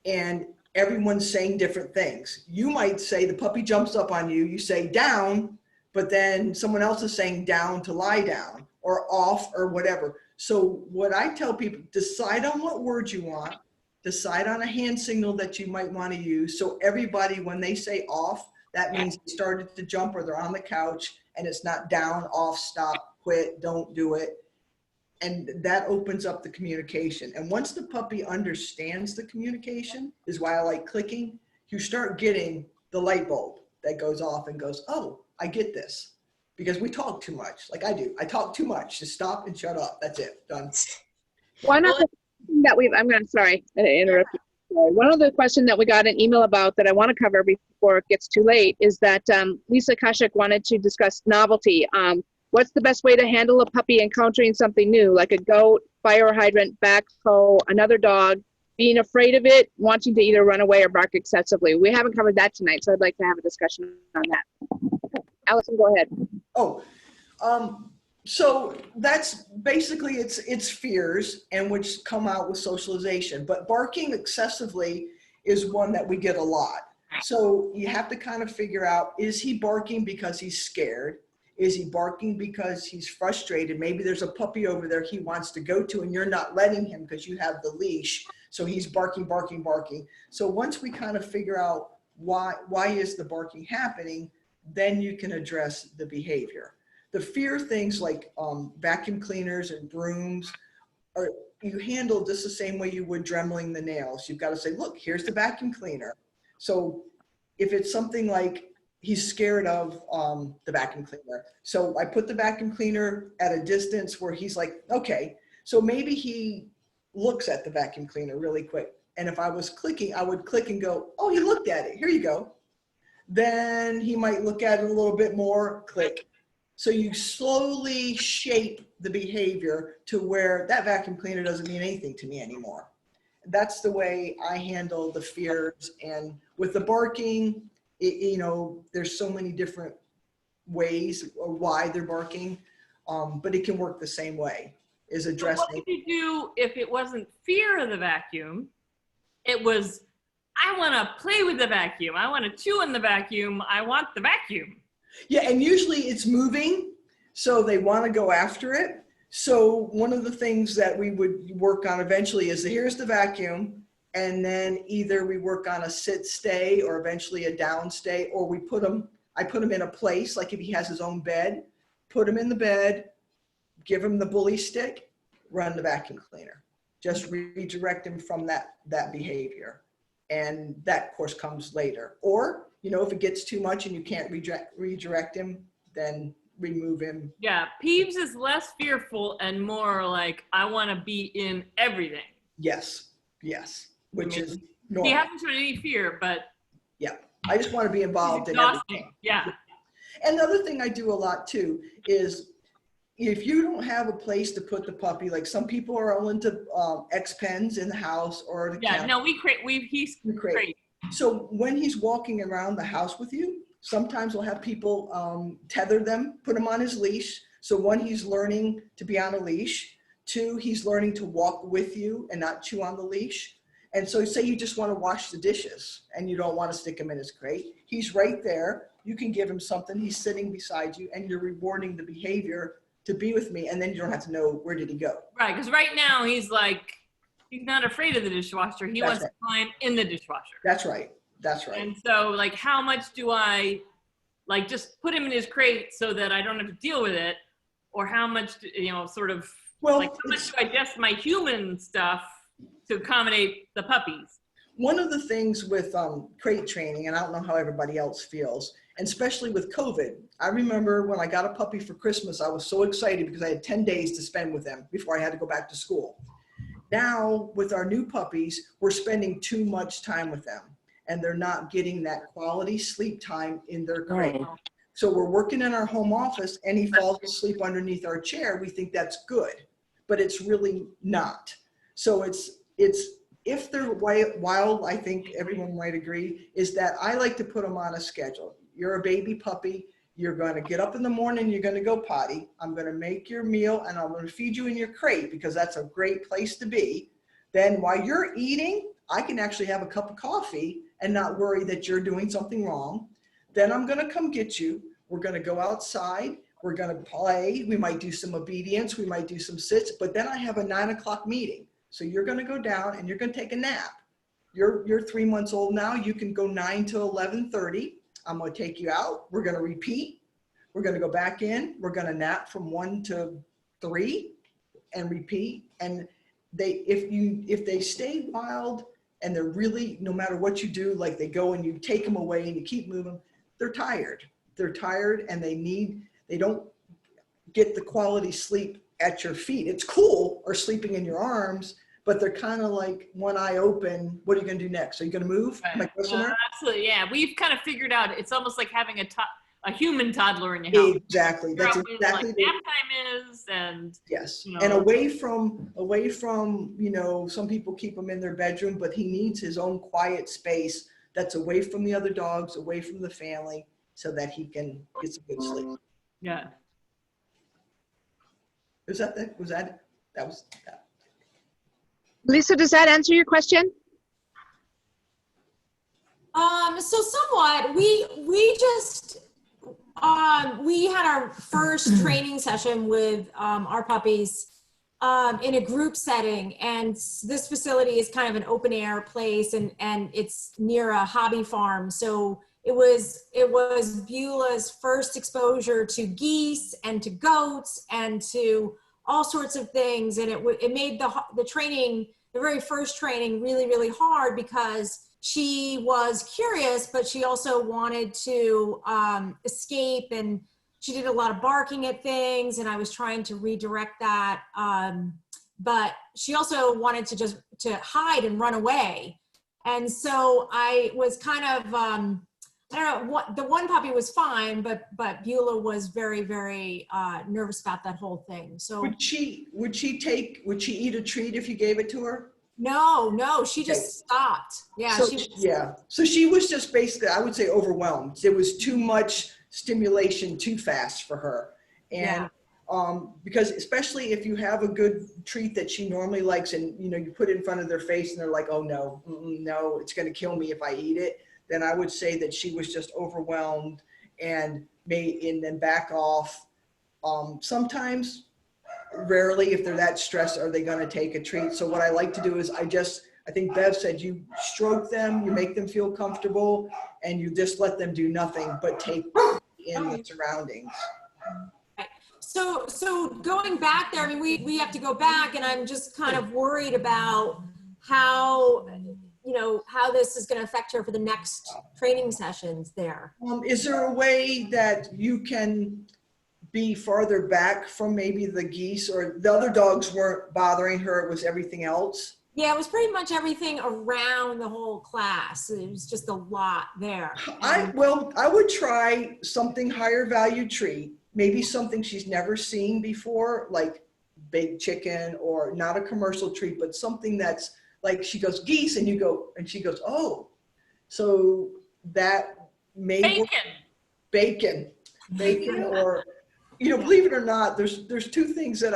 and everyone's saying different things. You might say the puppy jumps up on you, you say down, but then someone else is saying down to lie down or off or whatever. So what I tell people, decide on what word you want, decide on a hand signal that you might want to use. So everybody, when they say off, that means they started to jump or they're on the couch, and it's not down, off, stop, quit, don't do it. And that opens up the communication. And once the puppy understands the communication, is why I like clicking, you start getting the light bulb that goes off and goes, oh, I get this. Because we talk too much, like I do. I talk too much. Just stop and shut up. That's it. Done. One other thing that sorry to interrupt you. One other question that we got an email about that I want to cover before it gets too late is that Lisa Kashik wanted to discuss novelty. What's the best way to handle a puppy encountering something new, like a goat, fire hydrant, backhoe, another dog, being afraid of it, wanting to either run away or bark excessively. We haven't covered that tonight, so I'd like to have a discussion on that. Allison, go ahead. Oh, so that's basically it's fears, and which come out with socialization. But barking excessively is one that we get a lot. So you have to kind of figure out, is he barking because he's scared? Is he barking because he's frustrated? Maybe there's a puppy over there he wants to go to and you're not letting him because you have the leash. So he's barking, barking, barking. So once we kind of figure out why is the barking happening, then you can address the behavior. The fear things like vacuum cleaners and brooms, you handle just the same way you would dremeling the nails. You've got to say, look, here's the vacuum cleaner. So if it's something like he's scared of the vacuum cleaner, so I put the vacuum cleaner at a distance where he's like, okay, so maybe he looks at the vacuum cleaner really quick. And if I was clicking, I would click and go, oh, he looked at it, here you go. Then he might look at it a little bit more, click. So you slowly shape the behavior to where that vacuum cleaner doesn't mean anything to me anymore. That's the way I handle the fears. And with the barking, you know, there's so many different ways or why they're barking, but it can work the same way, is addressing. So what would you do if it wasn't fear of the vacuum? It was, I want to play with the vacuum. I want to chew in the vacuum. I want the vacuum. Yeah, and usually it's moving, so they want to go after it. So one of the things that we would work on eventually is here's the vacuum, and then either we work on a sit stay or eventually a down stay, or I put him in a place, like if he has his own bed, put him in the bed, give him the bully stick, run the vacuum cleaner. Just redirect him from that behavior. And that, of course, comes later. Or, you know, if it gets too much and you can't redirect him, then remove him. Yeah, Peeves is less fearful and more like, I want to be in everything. Yes, yes, which is normal. He hasn't shown any fear, but yeah, I just want to be involved in everything. Yeah. And the other thing I do a lot too is if you don't have a place to put the puppy, like some people are all into X-Pens in the house or the yeah, no, he's great. So when he's walking around the house with you, sometimes we'll have people tether them, put him on his leash. So one, he's learning to be on a leash. Two, he's learning to walk with you and not chew on the leash. And so say you just want to wash the dishes and you don't want to stick him in his crate. He's right there. You can give him something. He's sitting beside you and you're rewarding the behavior to be with me. And then you don't have to know where did he go. Right, because right now he's like, he's not afraid of the dishwasher. He wants to climb in the dishwasher. That's right. That's right. And so like, how much do I like just put him in his crate so that I don't have to deal with it? Or how much, you know, sort of, like how much do I adjust my human stuff to accommodate the puppies? One of the things with crate training, and I don't know how everybody else feels, and especially with COVID, I remember when I got a puppy for Christmas, I was so excited because I had 10 days to spend with them before I had to go back to school. Now with our new puppies, we're spending too much time with them and they're not getting that quality sleep time in their crate. Oh. So we're working in our home office and he falls asleep underneath our chair. We think that's good, but it's really not. So it's if they're wild, I think everyone might agree, is that I like to put them on a schedule. You're a baby puppy. You're going to get up in the morning. You're going to go potty. I'm going to make your meal and I'm going to feed you in your crate because that's a great place to be. Then while you're eating, I can actually have a cup of coffee and not worry that you're doing something wrong. Then I'm going to come get you. We're going to go outside. We're going to play. We might do some obedience. We might do some sits, but then I have a 9 o'clock meeting. So you're going to go down and you're going to take a nap. You're 3 months old now. You can go 9 to 11:30. I'm going to take you out. We're going to repeat. We're going to go back in. We're going to nap from 1 to 3 and repeat. And if they stay wild and they're really, no matter what you do, like they go and you take them away and you keep moving, they're tired. They're tired and they don't get the quality sleep at your feet. It's cool, or sleeping in your arms, but they're kind of like one eye open. What are you going to do next? Are you going to move? Right. My question there? Absolutely, yeah. We've kind of figured out it's almost like having a human toddler in your house. Exactly. That's exactly like nap time is and Yes, you know. and away from, you know, some people keep him in their bedroom, but he needs his own quiet space that's away from the other dogs, away from the family, so that he can get some good sleep. Yeah. Was that that was that. Lisa, does that answer your question? So somewhat, we just, we had our first training session with our puppies in a group setting, and this facility is kind of an open air place, and it's near a hobby farm. So it was Beulah's first exposure to geese and to goats and to all sorts of things, and it made the training, the very first training, really, really hard, because she was curious, but she also wanted to escape, and she did a lot of barking at things, and I was trying to redirect that. But she also wanted to hide and run away. And so I was kind of, I don't know, the one puppy was fine, but Beulah was very, very nervous about that whole thing. So Would she eat a treat if you gave it to her? No, she just stopped. Yeah, so she was just basically, I would say, overwhelmed. It was too much stimulation too fast for her. And because especially if you have a good treat that she normally likes, and you know, you put it in front of their face and they're like, oh no, no, it's going to kill me if I eat it, then I would say that she was just overwhelmed and then back off. Sometimes, rarely, if they're that stressed, are they going to take a treat. So what I like to do is I think Bev said, you stroke them, you make them feel comfortable, and you just let them do nothing but take in the surroundings. So going back there, I mean, we have to go back, and I'm just kind of worried about how this is going to affect her for the next training sessions there. Is there a way that you can be farther back from maybe the geese, or the other dogs weren't bothering her, it was everything else? Yeah, it was pretty much everything around the whole class. It was just a lot there. I would try something higher value treat, maybe something she's never seen before, like baked chicken, or not a commercial treat, but something that's like, she goes, geese, and she goes, oh, so that may bacon, or, you know, believe it or not, there's two things that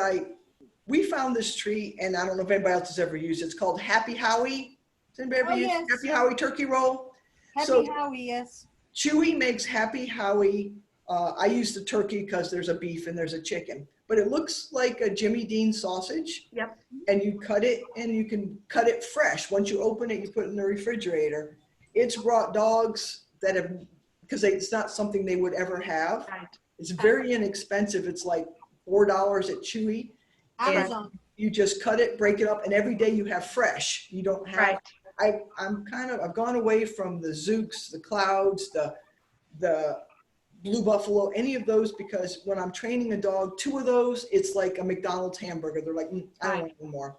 we found this treat, and I don't know if anybody else has ever used it. It's called Happy Howie. Has anybody ever used Happy Howie turkey roll? Happy Howie, yes. Chewy makes Happy Howie. I use the turkey because there's a beef and there's a chicken, but it looks like a Jimmy Dean sausage. Yep. And you cut it, and you can cut it fresh. Once you open it, you put it in the refrigerator. It's brought dogs that have, because it's not something they would ever have. Right. It's very inexpensive. It's like $4 at Chewy. Amazon. And you just cut it, break it up, and every day you have fresh. You don't have, I've gone away from the Zooks, the Clouds, the Blue Buffalo, any of those, because when I'm training a dog, two of those, it's like a McDonald's hamburger. They're like, I don't want any more.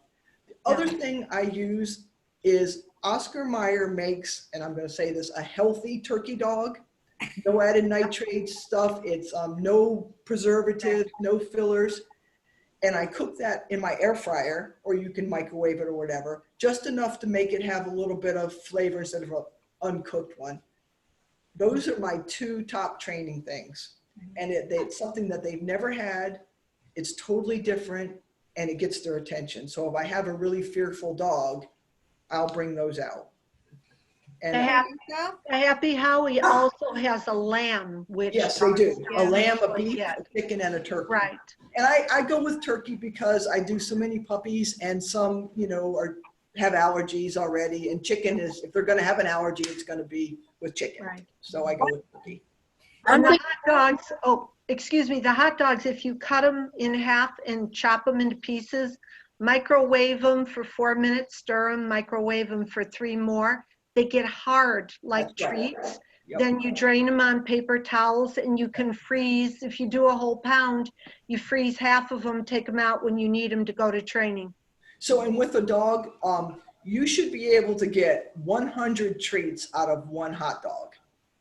The other thing I use is Oscar Mayer makes, and I'm going to say this, a healthy turkey dog. No added nitrates stuff. It's no preservatives, no fillers. And I cook that in my air fryer, or you can microwave it or whatever, just enough to make it have a little bit of flavor instead of an uncooked one. Those are my two top training things. And it's something that they've never had. It's totally different, and it gets their attention. So if I have a really fearful dog, I'll bring those out. And the Happy Howie also has a lamb, which yes, they do. A lamb, a beef, yeah. a chicken, and a turkey. Right. And I go with turkey because I do so many puppies, and some, you know, have allergies already. And chicken is, if they're going to have an allergy, it's going to be with chicken. Right. So I go with turkey. And the hot dogs, the hot dogs, if you cut them in half and chop them into pieces, microwave them for 4 minutes, stir them, microwave them for 3 more. They get hard like treats. Yep. Then you drain them on paper towels, and you can freeze. If you do a whole pound, you freeze half of them, take them out when you need them to go to training. So, and with a dog, you should be able to get 100 treats out of one hot dog.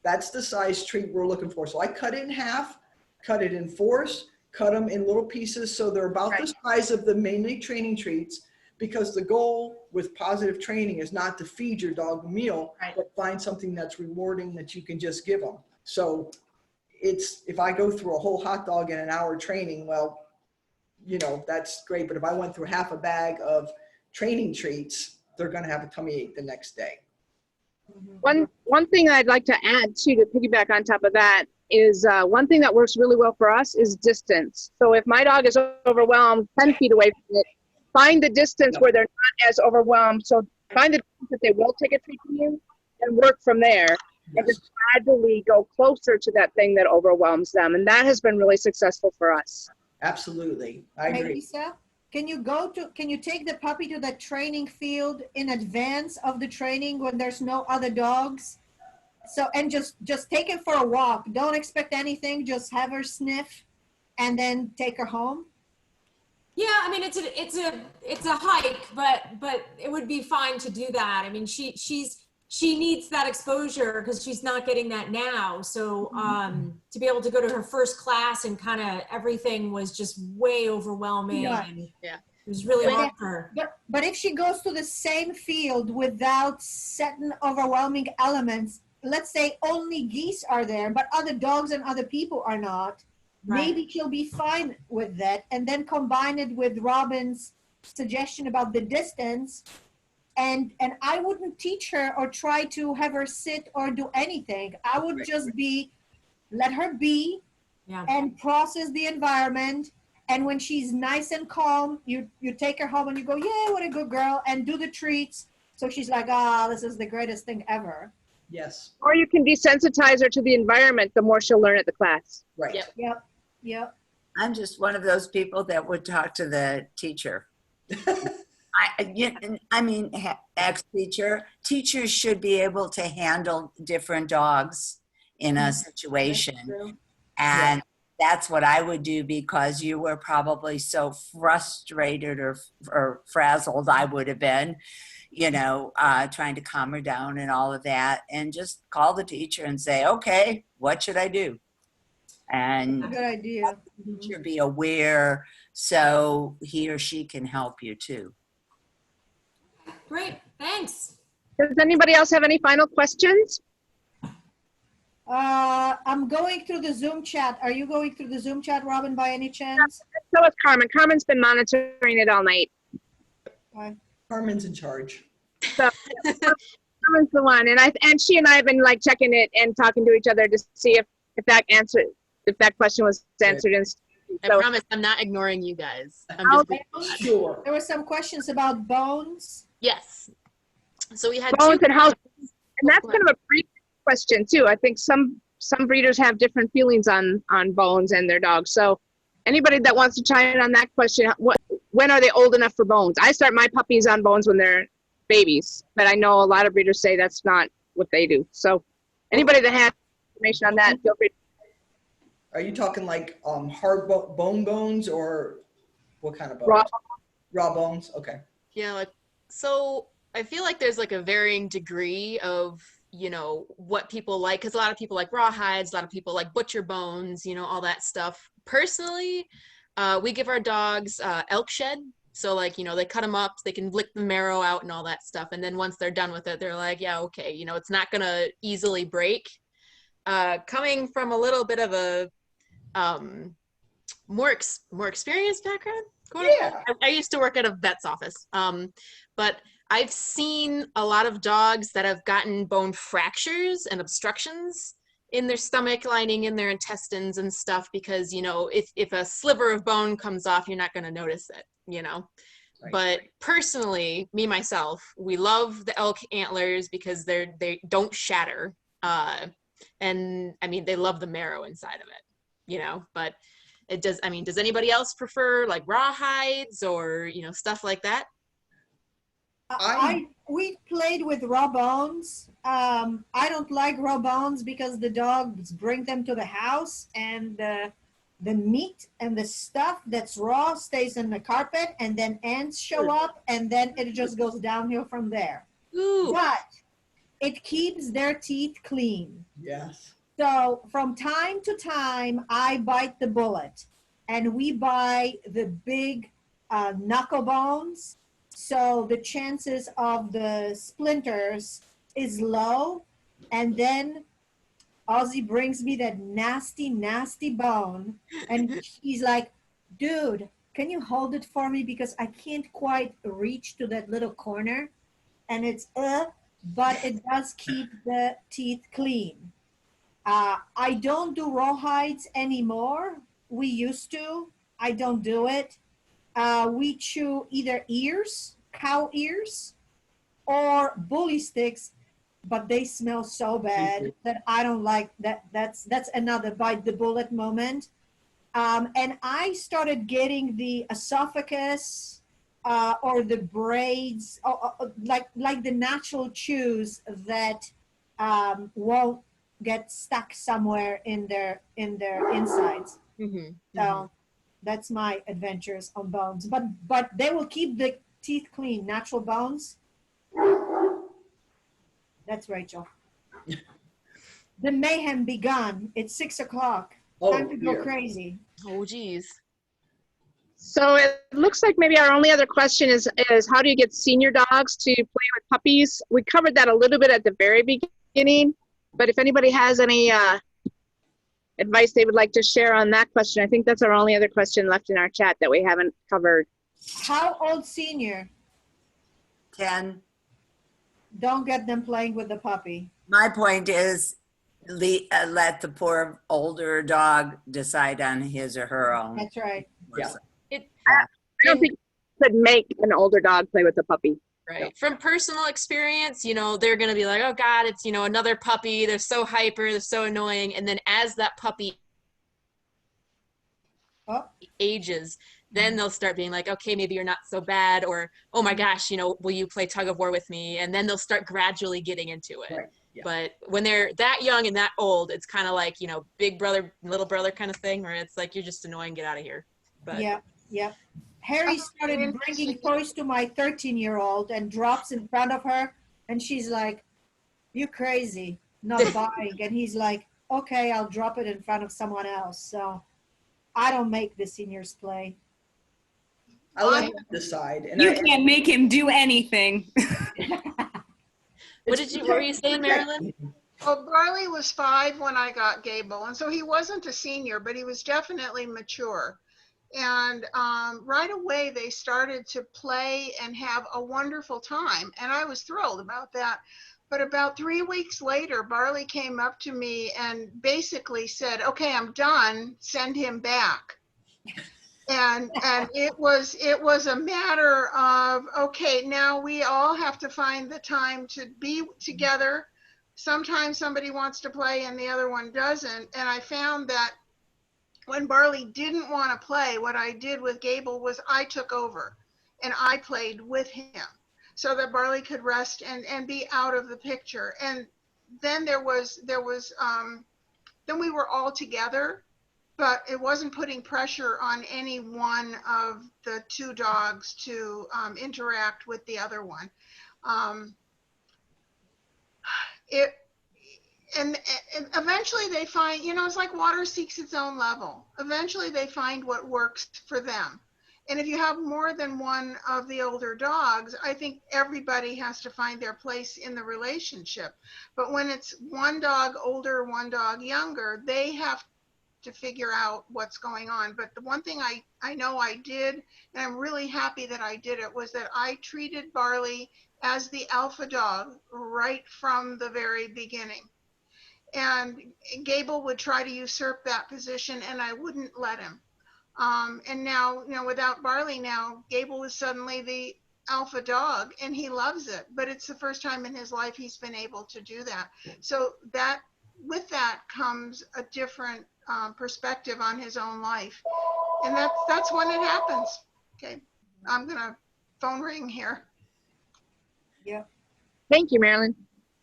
That's the size treat we're looking for. So I cut it in half, cut it in 4s, cut them in little pieces so they're about the size of the mainly training treats, because the goal with positive training is not to feed your dog a meal, but find something that's rewarding that you can just give them. So it's, if I go through a whole hot dog in an hour training, well, you know, that's great. But if I went through half a bag of training treats, they're going to have a tummy ache the next day. One thing I'd like to add too, to piggyback on top of that, is one thing that works really well for us is distance. So if my dog is overwhelmed 10 feet away from it, find the distance where they're not as overwhelmed. So find the distance that they will take a treat from you and work from there. And just gradually go closer to that thing that overwhelms them. And that has been really successful for us. Absolutely. I agree. Lisa, can you take the puppy to the training field in advance of the training when there's no other dogs? So, and just take her for a walk. Don't expect anything. Just have her sniff and then take her home. Yeah, I mean, it's a hike, but it would be fine to do that. I mean, she needs that exposure because she's not getting that now. So to be able to go to her first class and kind of everything was just way overwhelming. Yeah. And it was really hard for her. But if she goes to the same field without certain overwhelming elements, let's say only geese are there, but other dogs and other people are not, maybe she'll be fine with that. And then combine it with Robin's suggestion about the distance. And I wouldn't teach her or try to have her sit or do anything. I would just let her be and process the environment. And when she's nice and calm, you take her home and you go, yeah, what a good girl, and do the treats. So she's like, this is the greatest thing ever. Yes. Or you can desensitize her to the environment, the more she'll learn at the class. Right. Yep. I'm just one of those people that would talk to the teacher. I mean, teachers should be able to handle different dogs in a situation. And that's what I would do, because you were probably so frustrated or frazzled, I would have been, trying to calm her down and all of that, and just call the teacher and say, okay, what should I do? And good idea. The teacher be aware so he or she can help you too. Great, thanks. Does anybody else have any final questions? I'm going through the Zoom chat. Are you going through the Zoom chat, Robin, by any chance? So is Carmen. Carmen's been monitoring it all night. Carmen's in charge. So Carmen's the one, and she and I have been like checking it and talking to each other to see if that question was answered. And so, I promise I'm not ignoring you guys. Sure. There were some questions about bones. Yes. So we had bones and how, and that's kind of a brief question too. I think some breeders have different feelings on bones and their dogs. So anybody that wants to chime in on that question, when are they old enough for bones? I start my puppies on bones when they're babies, but I know a lot of breeders say that's not what they do. So anybody that has information on that, feel free. Are you talking like hard bones or what kind of bones? Raw bones. Okay. Yeah, so I feel like there's like a varying degree of, what people like, because a lot of people like raw hides, a lot of people like butcher bones, all that stuff. Personally, we give our dogs elk shed. So they cut them up, they can lick the marrow out and all that stuff. And then once they're done with it, they're like, yeah, okay, it's not going to easily break. Coming from a little bit of a more experienced background. Yeah. I used to work at a vet's office, but I've seen a lot of dogs that have gotten bone fractures and obstructions in their stomach lining, in their intestines and stuff, because, if a sliver of bone comes off, you're not going to notice it, Right, but personally, myself, we love the elk antlers because they don't shatter. And I mean, they love the marrow inside of it, but it does. I mean, does anybody else prefer like raw hides or, stuff like that? We played with raw bones. I don't like raw bones because the dogs bring them to the house, and the meat and the stuff that's raw stays on the carpet, and then ants show up, and then it just goes downhill from there. Ooh. But it keeps their teeth clean. Yes. So from time to time, I bite the bullet. and we buy the big knuckle bones. So the chances of the splinters is low. And then Ozzy brings me that nasty, nasty bone. And he's like, dude, can you hold it for me? Because I can't quite reach to that little corner. And it's, but it does keep the teeth clean. I don't do rawhides anymore. We used to. I don't do it. We chew either ears, cow ears, or bully sticks, but they smell so bad that I don't like that. That's another bite the bullet moment. And I started getting the esophagus or the braids, like the natural chews that won't get stuck somewhere in their insides. So that's my adventures on bones. But they will keep the teeth clean, natural bones. That's Rachel. The mayhem begun. It's 6 o'clock. Time to go crazy. Oh, geez. So it looks like maybe our only other question is how do you get senior dogs to play with puppies? We covered that a little bit at the very beginning, but if anybody has any advice they would like to share on that question, I think that's our only other question left in our chat that we haven't covered. How old senior? 10. Don't get them playing with the puppy. My point is let the poor older dog decide on his or her own. That's right. Yeah. I don't think you could make an older dog play with a puppy. Right. From personal experience, you know, they're going to be like, oh God, it's, you know, another puppy. They're so hyper. They're so annoying. And then as that puppy ages, then they'll start being like, okay, maybe you're not so bad. Or, oh my gosh, you know, will you play tug of war with me? And then they'll start gradually getting into it. Right. Yeah. But when they're that young and that old, it's kind of like, you know, big brother, little brother kind of thing, where it's like, you're just annoying, get out of here. But Yeah. Harry started bringing toys to my 13-year-old and drops in front of her. And she's like, you crazy, not buying. And he's like, okay, I'll drop it in front of someone else. So I don't make the seniors play. I let him decide. And You can't make him do anything. what were you saying, Marilyn? Well, Barley was 5 when I got Gable, and so he wasn't a senior, but he was definitely mature. And right away, they started to play and have a wonderful time, and I was thrilled about that. But about 3 weeks later, Barley came up to me and basically said, okay, I'm done, send him back. And it was a matter of, okay, now we all have to find the time to be together. Sometimes somebody wants to play and the other one doesn't. And I found that when Barley didn't want to play, what I did with Gable was I took over and I played with him so that Barley could rest and be out of the picture. And then then we were all together, but it wasn't putting pressure on any one of the 2 dogs to interact with the other one. And eventually they find, you know, it's like water seeks its own level. Eventually they find what works for them. And if you have more than one of the older dogs, I think everybody has to find their place in the relationship. But when it's one dog older, one dog younger, they have to figure out what's going on. But the one thing I know I did, and I'm really happy that I did it, was that I treated Barley as the alpha dog right from the very beginning. And Gable would try to usurp that position and I wouldn't let him. And now, you know, without Barley now, Gable is suddenly the alpha dog and he loves it, but it's the first time in his life he's been able to do that. So that, with that comes a different perspective on his own life. And that's when it happens. Okay, I'm gonna phone ring here. Yeah. Thank you, Marilyn.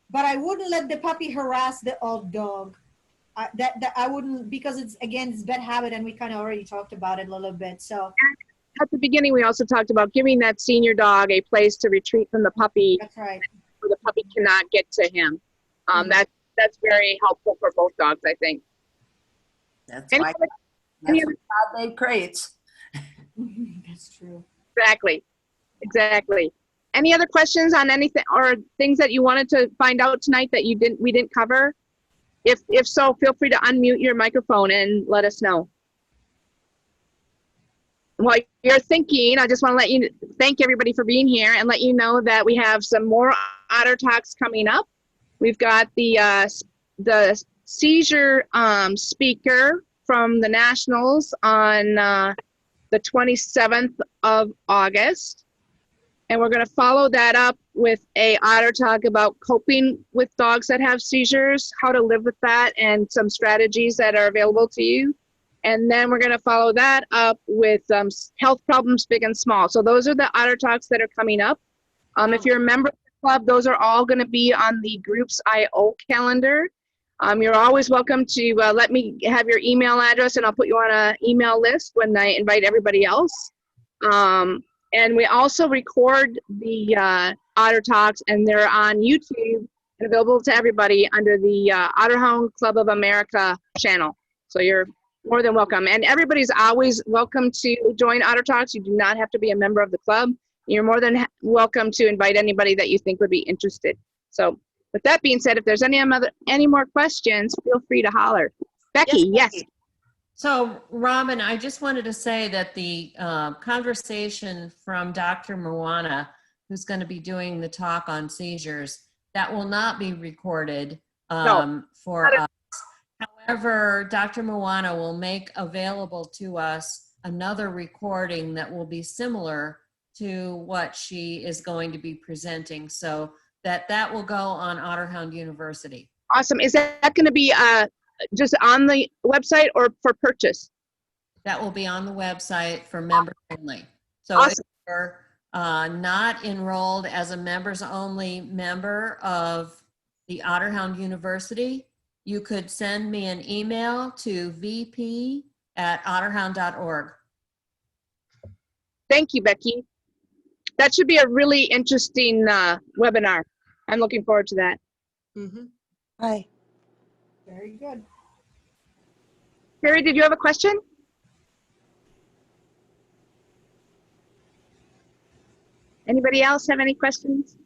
But I wouldn't let the puppy harass the old dog. That I wouldn't, because it's bad habit, and we kind of already talked about it a little bit. So at the beginning, we also talked about giving that senior dog a place to retreat from the puppy. That's right. Where the puppy cannot get to him. That's very helpful for both dogs, I think. That's why That's what God made crates. That's true. Exactly. Any other questions on anything or things that you wanted to find out tonight that we didn't cover? If so, feel free to unmute your microphone and let us know. While you're thinking, I just want to thank everybody for being here and let you know that we have some more Otter Talks coming up. We've got the seizure speaker from the Nationals on the 27th of August. And we're going to follow that up with a Otter Talk about coping with dogs that have seizures, how to live with that, and some strategies that are available to you. And then we're going to follow that up with health problems, big and small. So those are the Otter Talks that are coming up. If you're a member of the club, those are all going to be on the Groups IO calendar. You're always welcome to let me have your email address, and I'll put you on an email list when I invite everybody else. And we also record the Otter Talks, and they're on YouTube and available to everybody under the Otterhound Club of America channel. So you're more than welcome. And everybody's always welcome to join Otter Talks. You do not have to be a member of the club. You're more than welcome to invite anybody that you think would be interested. So with that being said, if there's any more questions, feel free to holler. Becky, yes. So, Robin, I just wanted to say that the conversation from Dr. Moana, who's going to be doing the talk on seizures, that will not be recorded for us. However, Dr. Moana will make available to us another recording that will be similar to what she is going to be presenting. So that will go on Otterhound University. Awesome. Is that going to be just on the website or for purchase? That will be on the website for members only. So awesome. If you're not enrolled as a members only member of the Otterhound University, you could send me an email to vp@otterhound.org. Thank you, Becky. That should be a really interesting webinar. I'm looking forward to that. Mm-hmm. Hi. Very good. Carrie, did you have a question? Anybody else have any questions?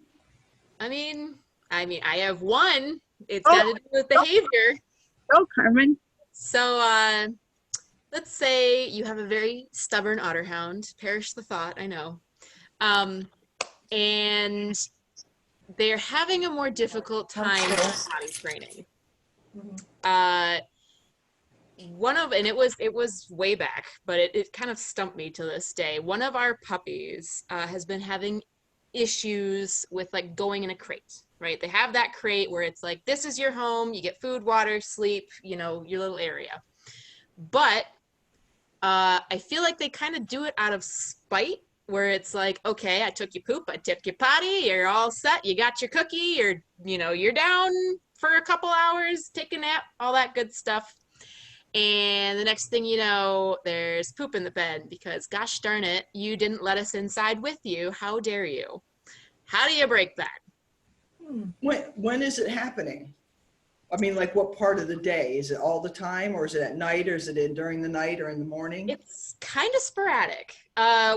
I mean, I have one. It's got to do with behavior. Oh, Carmen. So, let's say you have a very stubborn Otterhound. Perish the thought, I know. And they're having a more difficult time with potty training. And it was way back, but it kind of stumped me to this day. One of our puppies has been having issues with like going in a crate, right? They have that crate where it's like, this is your home, you get food, water, sleep, you know, your little area. But I feel like they kind of do it out of spite, where it's like, okay, I took your poop, I took your potty, you're all set, you got your cookie, you're down for a couple hours, take a nap, all that good stuff. And the next thing you know, there's poop in the bed because gosh darn it, you didn't let us inside with you. How dare you? How do you break that? When is it happening? I mean, like what part of the day? Is it all the time, or is it at night, or is it during the night or in the morning? It's kind of sporadic.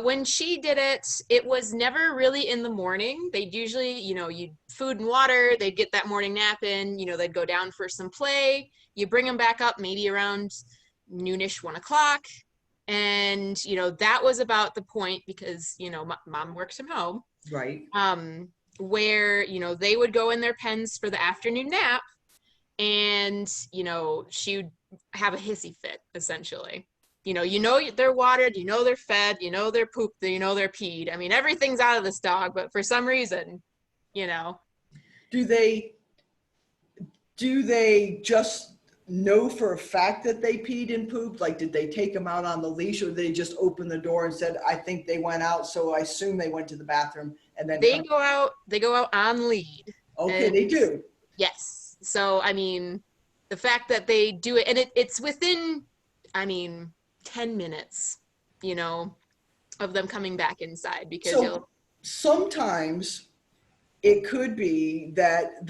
When she did it, it was never really in the morning. They'd usually, you'd food and water, they'd get that morning nap in, they'd go down for some play. You bring them back up maybe around noonish, 1 o'clock. And, that was about the point because, mom works from home. Right. Where, they would go in their pens for the afternoon nap. And, she would have a hissy fit, essentially. They're watered, they're fed, they're pooped, they're peed. I mean, everything's out of this dog, but for some reason, Do they just know for a fact that they peed and pooped? Like, did they take them out on the leash, or did they just open the door and said, I think they went out, so I assume they went to the bathroom and then they go out on lead. Okay, they do. Yes. So, I mean, the fact that they do it, and it's within, 10 minutes, of them coming back inside, because so sometimes it could be that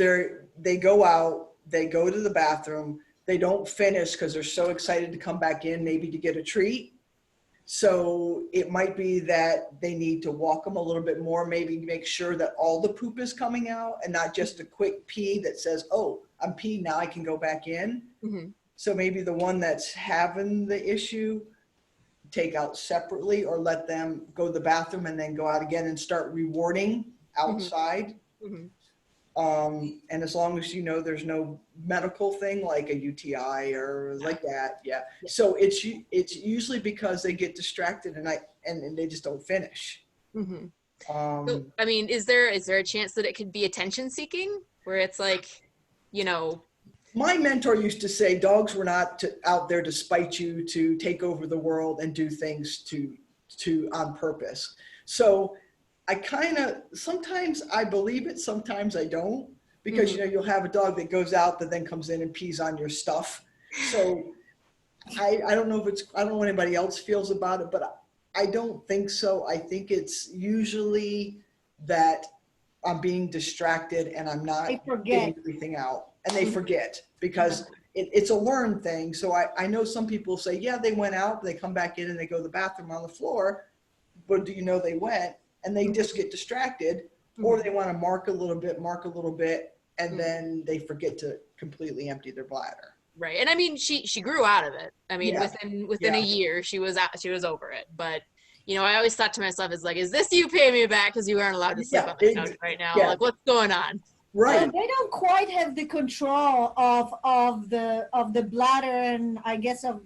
they go out, they go to the bathroom, they don't finish because they're so excited to come back in, maybe to get a treat. So it might be that they need to walk them a little bit more, maybe make sure that all the poop is coming out and not just a quick pee that says, oh, I'm peeing now, I can go back in. Mhm. So maybe the one that's having the issue, take out separately, or let them go to the bathroom and then go out again and start rewarding outside. Mhm. And as long as you know there's no medical thing like a UTI or like that, yeah. So it's usually because they get distracted and they just don't finish. Mhm. Um, So, I mean, is there a chance that it could be attention seeking, where it's like, you know, My mentor used to say dogs were not out there to spite you, to take over the world and do things to on purpose. So I kind of, sometimes I believe it, sometimes I don't, because you know, you'll have a dog that goes out that then comes in and pees on your stuff. So I don't know if it's, I don't know what anybody else feels about it, but I don't think so. I think it's usually that I'm being distracted and I'm not They forget. getting everything out, and they forget because it's a learned thing. So I know some people say, yeah, they went out, they come back in and they go to the bathroom on the floor, but do you know they went? And they just get distracted, or they want to mark a little bit, and then they forget to completely empty their bladder. right? And I mean, she grew out of it. I mean, Yeah. within a year, she was over it. But you know, I always thought to myself, is like, is this you pay me back because you aren't allowed to sleep on the couch right now? yeah. Like, what's going on? Right. Well, they don't quite have the control of the bladder and I guess of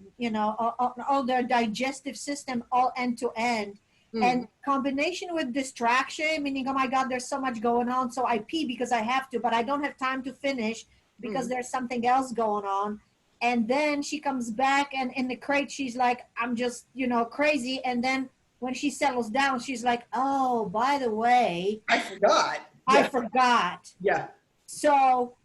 all their digestive system all end to end. And combination with distraction, meaning, oh my God, there's so much going on, so I pee because I have to, but I don't have time to finish because there's something else going on. And then she comes back and in the crate, she's like, I'm just, crazy. And then when she settles down, she's like, oh, by the way, I forgot. I forgot. Yeah. So,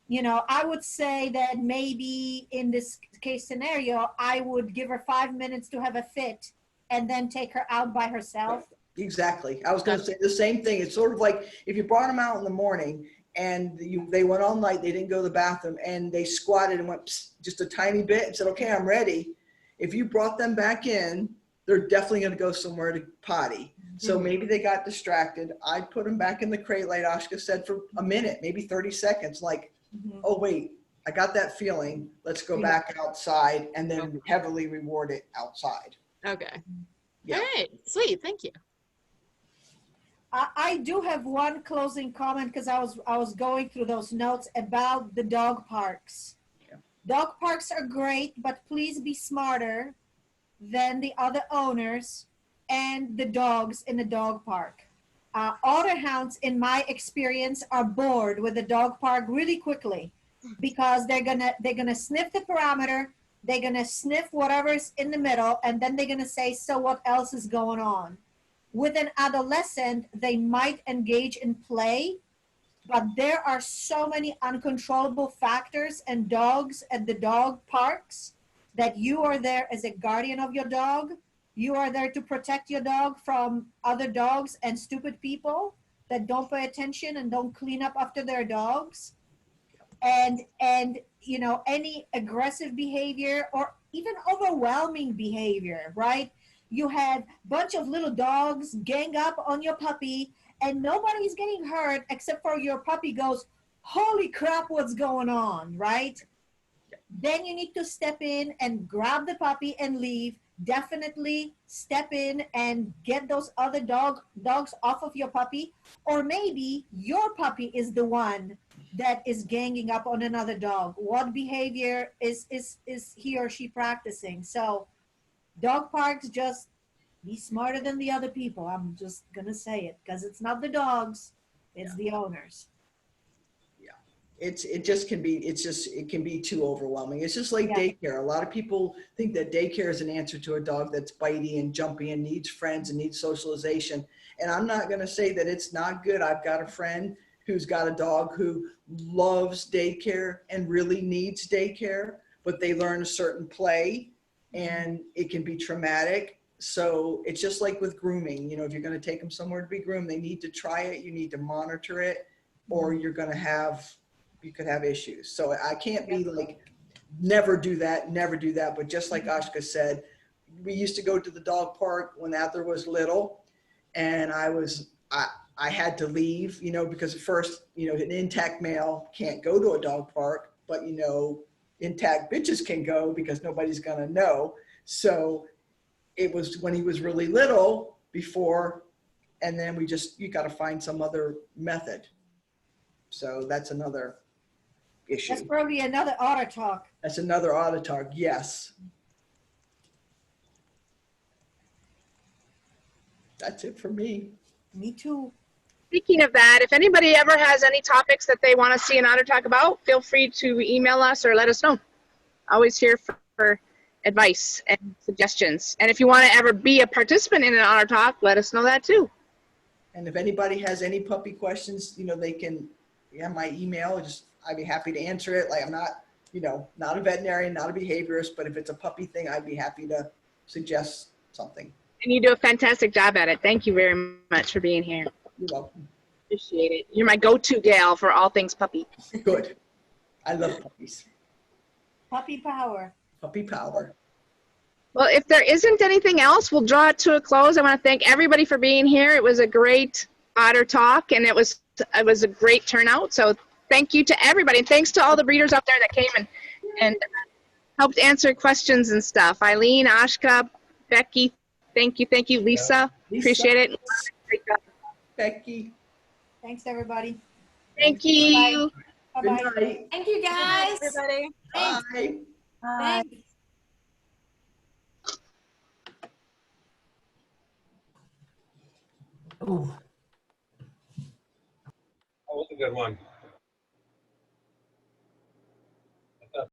I would say that maybe in this case scenario, I would give her 5 minutes to have a fit and then take her out by herself. Exactly. I was going to say the same thing. It's sort of like if you brought them out in the morning and they went all night, they didn't go to the bathroom, and they squatted and went psst, just a tiny bit and said, okay, I'm ready. If you brought them back in, they're definitely going to go somewhere to potty. So maybe they got distracted. I put them back in the crate, like Ashka said, for a minute, maybe 30 seconds, like, oh, wait, I got that feeling. Let's go back outside and then heavily reward it outside. Okay. Yeah. All right. Sweet. Thank you. I do have one closing comment because I was going through those notes about the dog parks. Yeah. Dog parks are great, but please be smarter than the other owners and the dogs in the dog park. Otter hounds, in my experience, are bored with the dog park really quickly because they're gonna sniff the parameter, they're gonna sniff whatever's in the middle, and then they're gonna say, so what else is going on? With an adolescent, they might engage in play, but there are so many uncontrollable factors and dogs at the dog parks that you are there as a guardian of your dog. You are there to protect your dog from other dogs and stupid people that don't pay attention and don't clean up after their dogs. And any aggressive behavior or even overwhelming behavior, right? You had a bunch of little dogs gang up on your puppy and nobody's getting hurt except for your puppy goes, holy crap, what's going on, right? Then you need to step in and grab the puppy and leave. Definitely step in and get those other dogs off of your puppy. Or maybe your puppy is the one that is ganging up on another dog. What behavior is he or she practicing? So dog parks, just be smarter than the other people. I'm just gonna say it because it's not the dogs, it's the owners. It can be too overwhelming. It's just like daycare. A lot of people think that daycare is an answer to a dog that's bitey and jumpy and needs friends and needs socialization. And I'm not going to say that it's not good. I've got a friend who's got a dog who loves daycare and really needs daycare, but they learn a certain play and it can be traumatic. So it's just like with grooming. If you're going to take them somewhere to be groomed, they need to try it. You need to monitor it, or you could have issues. So I can't be like never do that, never do that. But just like Ashka said, we used to go to the dog park when Adler was little, and I had to leave, you know, because at first, you know, an intact male can't go to a dog park, but, you know, intact bitches can go because nobody's gonna know. So it was when he was really little before, and then you got to find some other method. So that's another issue. That's probably another otter talk. That's another otter talk, yes. That's it for me. Me too. Speaking of that, if anybody ever has any topics that they want to see an Otter Talk about, feel free to email us or let us know. Always here for advice and suggestions. And if you want to ever be a participant in an Otter Talk, let us know that too. And if anybody has any puppy questions, you know, they can, my email, I'd be happy to answer it. Like, I'm not, you know, not a veterinarian, not a behaviorist, but if it's a puppy thing, I'd be happy to suggest something. And you do a fantastic job at it. Thank you very much for being here. You're welcome. Appreciate it. You're my go-to gal for all things puppy. Good. I love puppies. Puppy power. Puppy power. Well, if there isn't anything else, we'll draw it to a close. I want to thank everybody for being here. It was a great Otter Talk, and it was a great turnout. So thank you to everybody. And thanks to all the breeders out there that came and helped answer questions and stuff. Eileen, Ashka, Becky, thank you. Thank you, Lisa. Appreciate it. Great job. Becky. Thanks, everybody. Thank you. Bye-bye. Good night. Thank you, guys. Everybody. Bye. Thanks. That was a good one.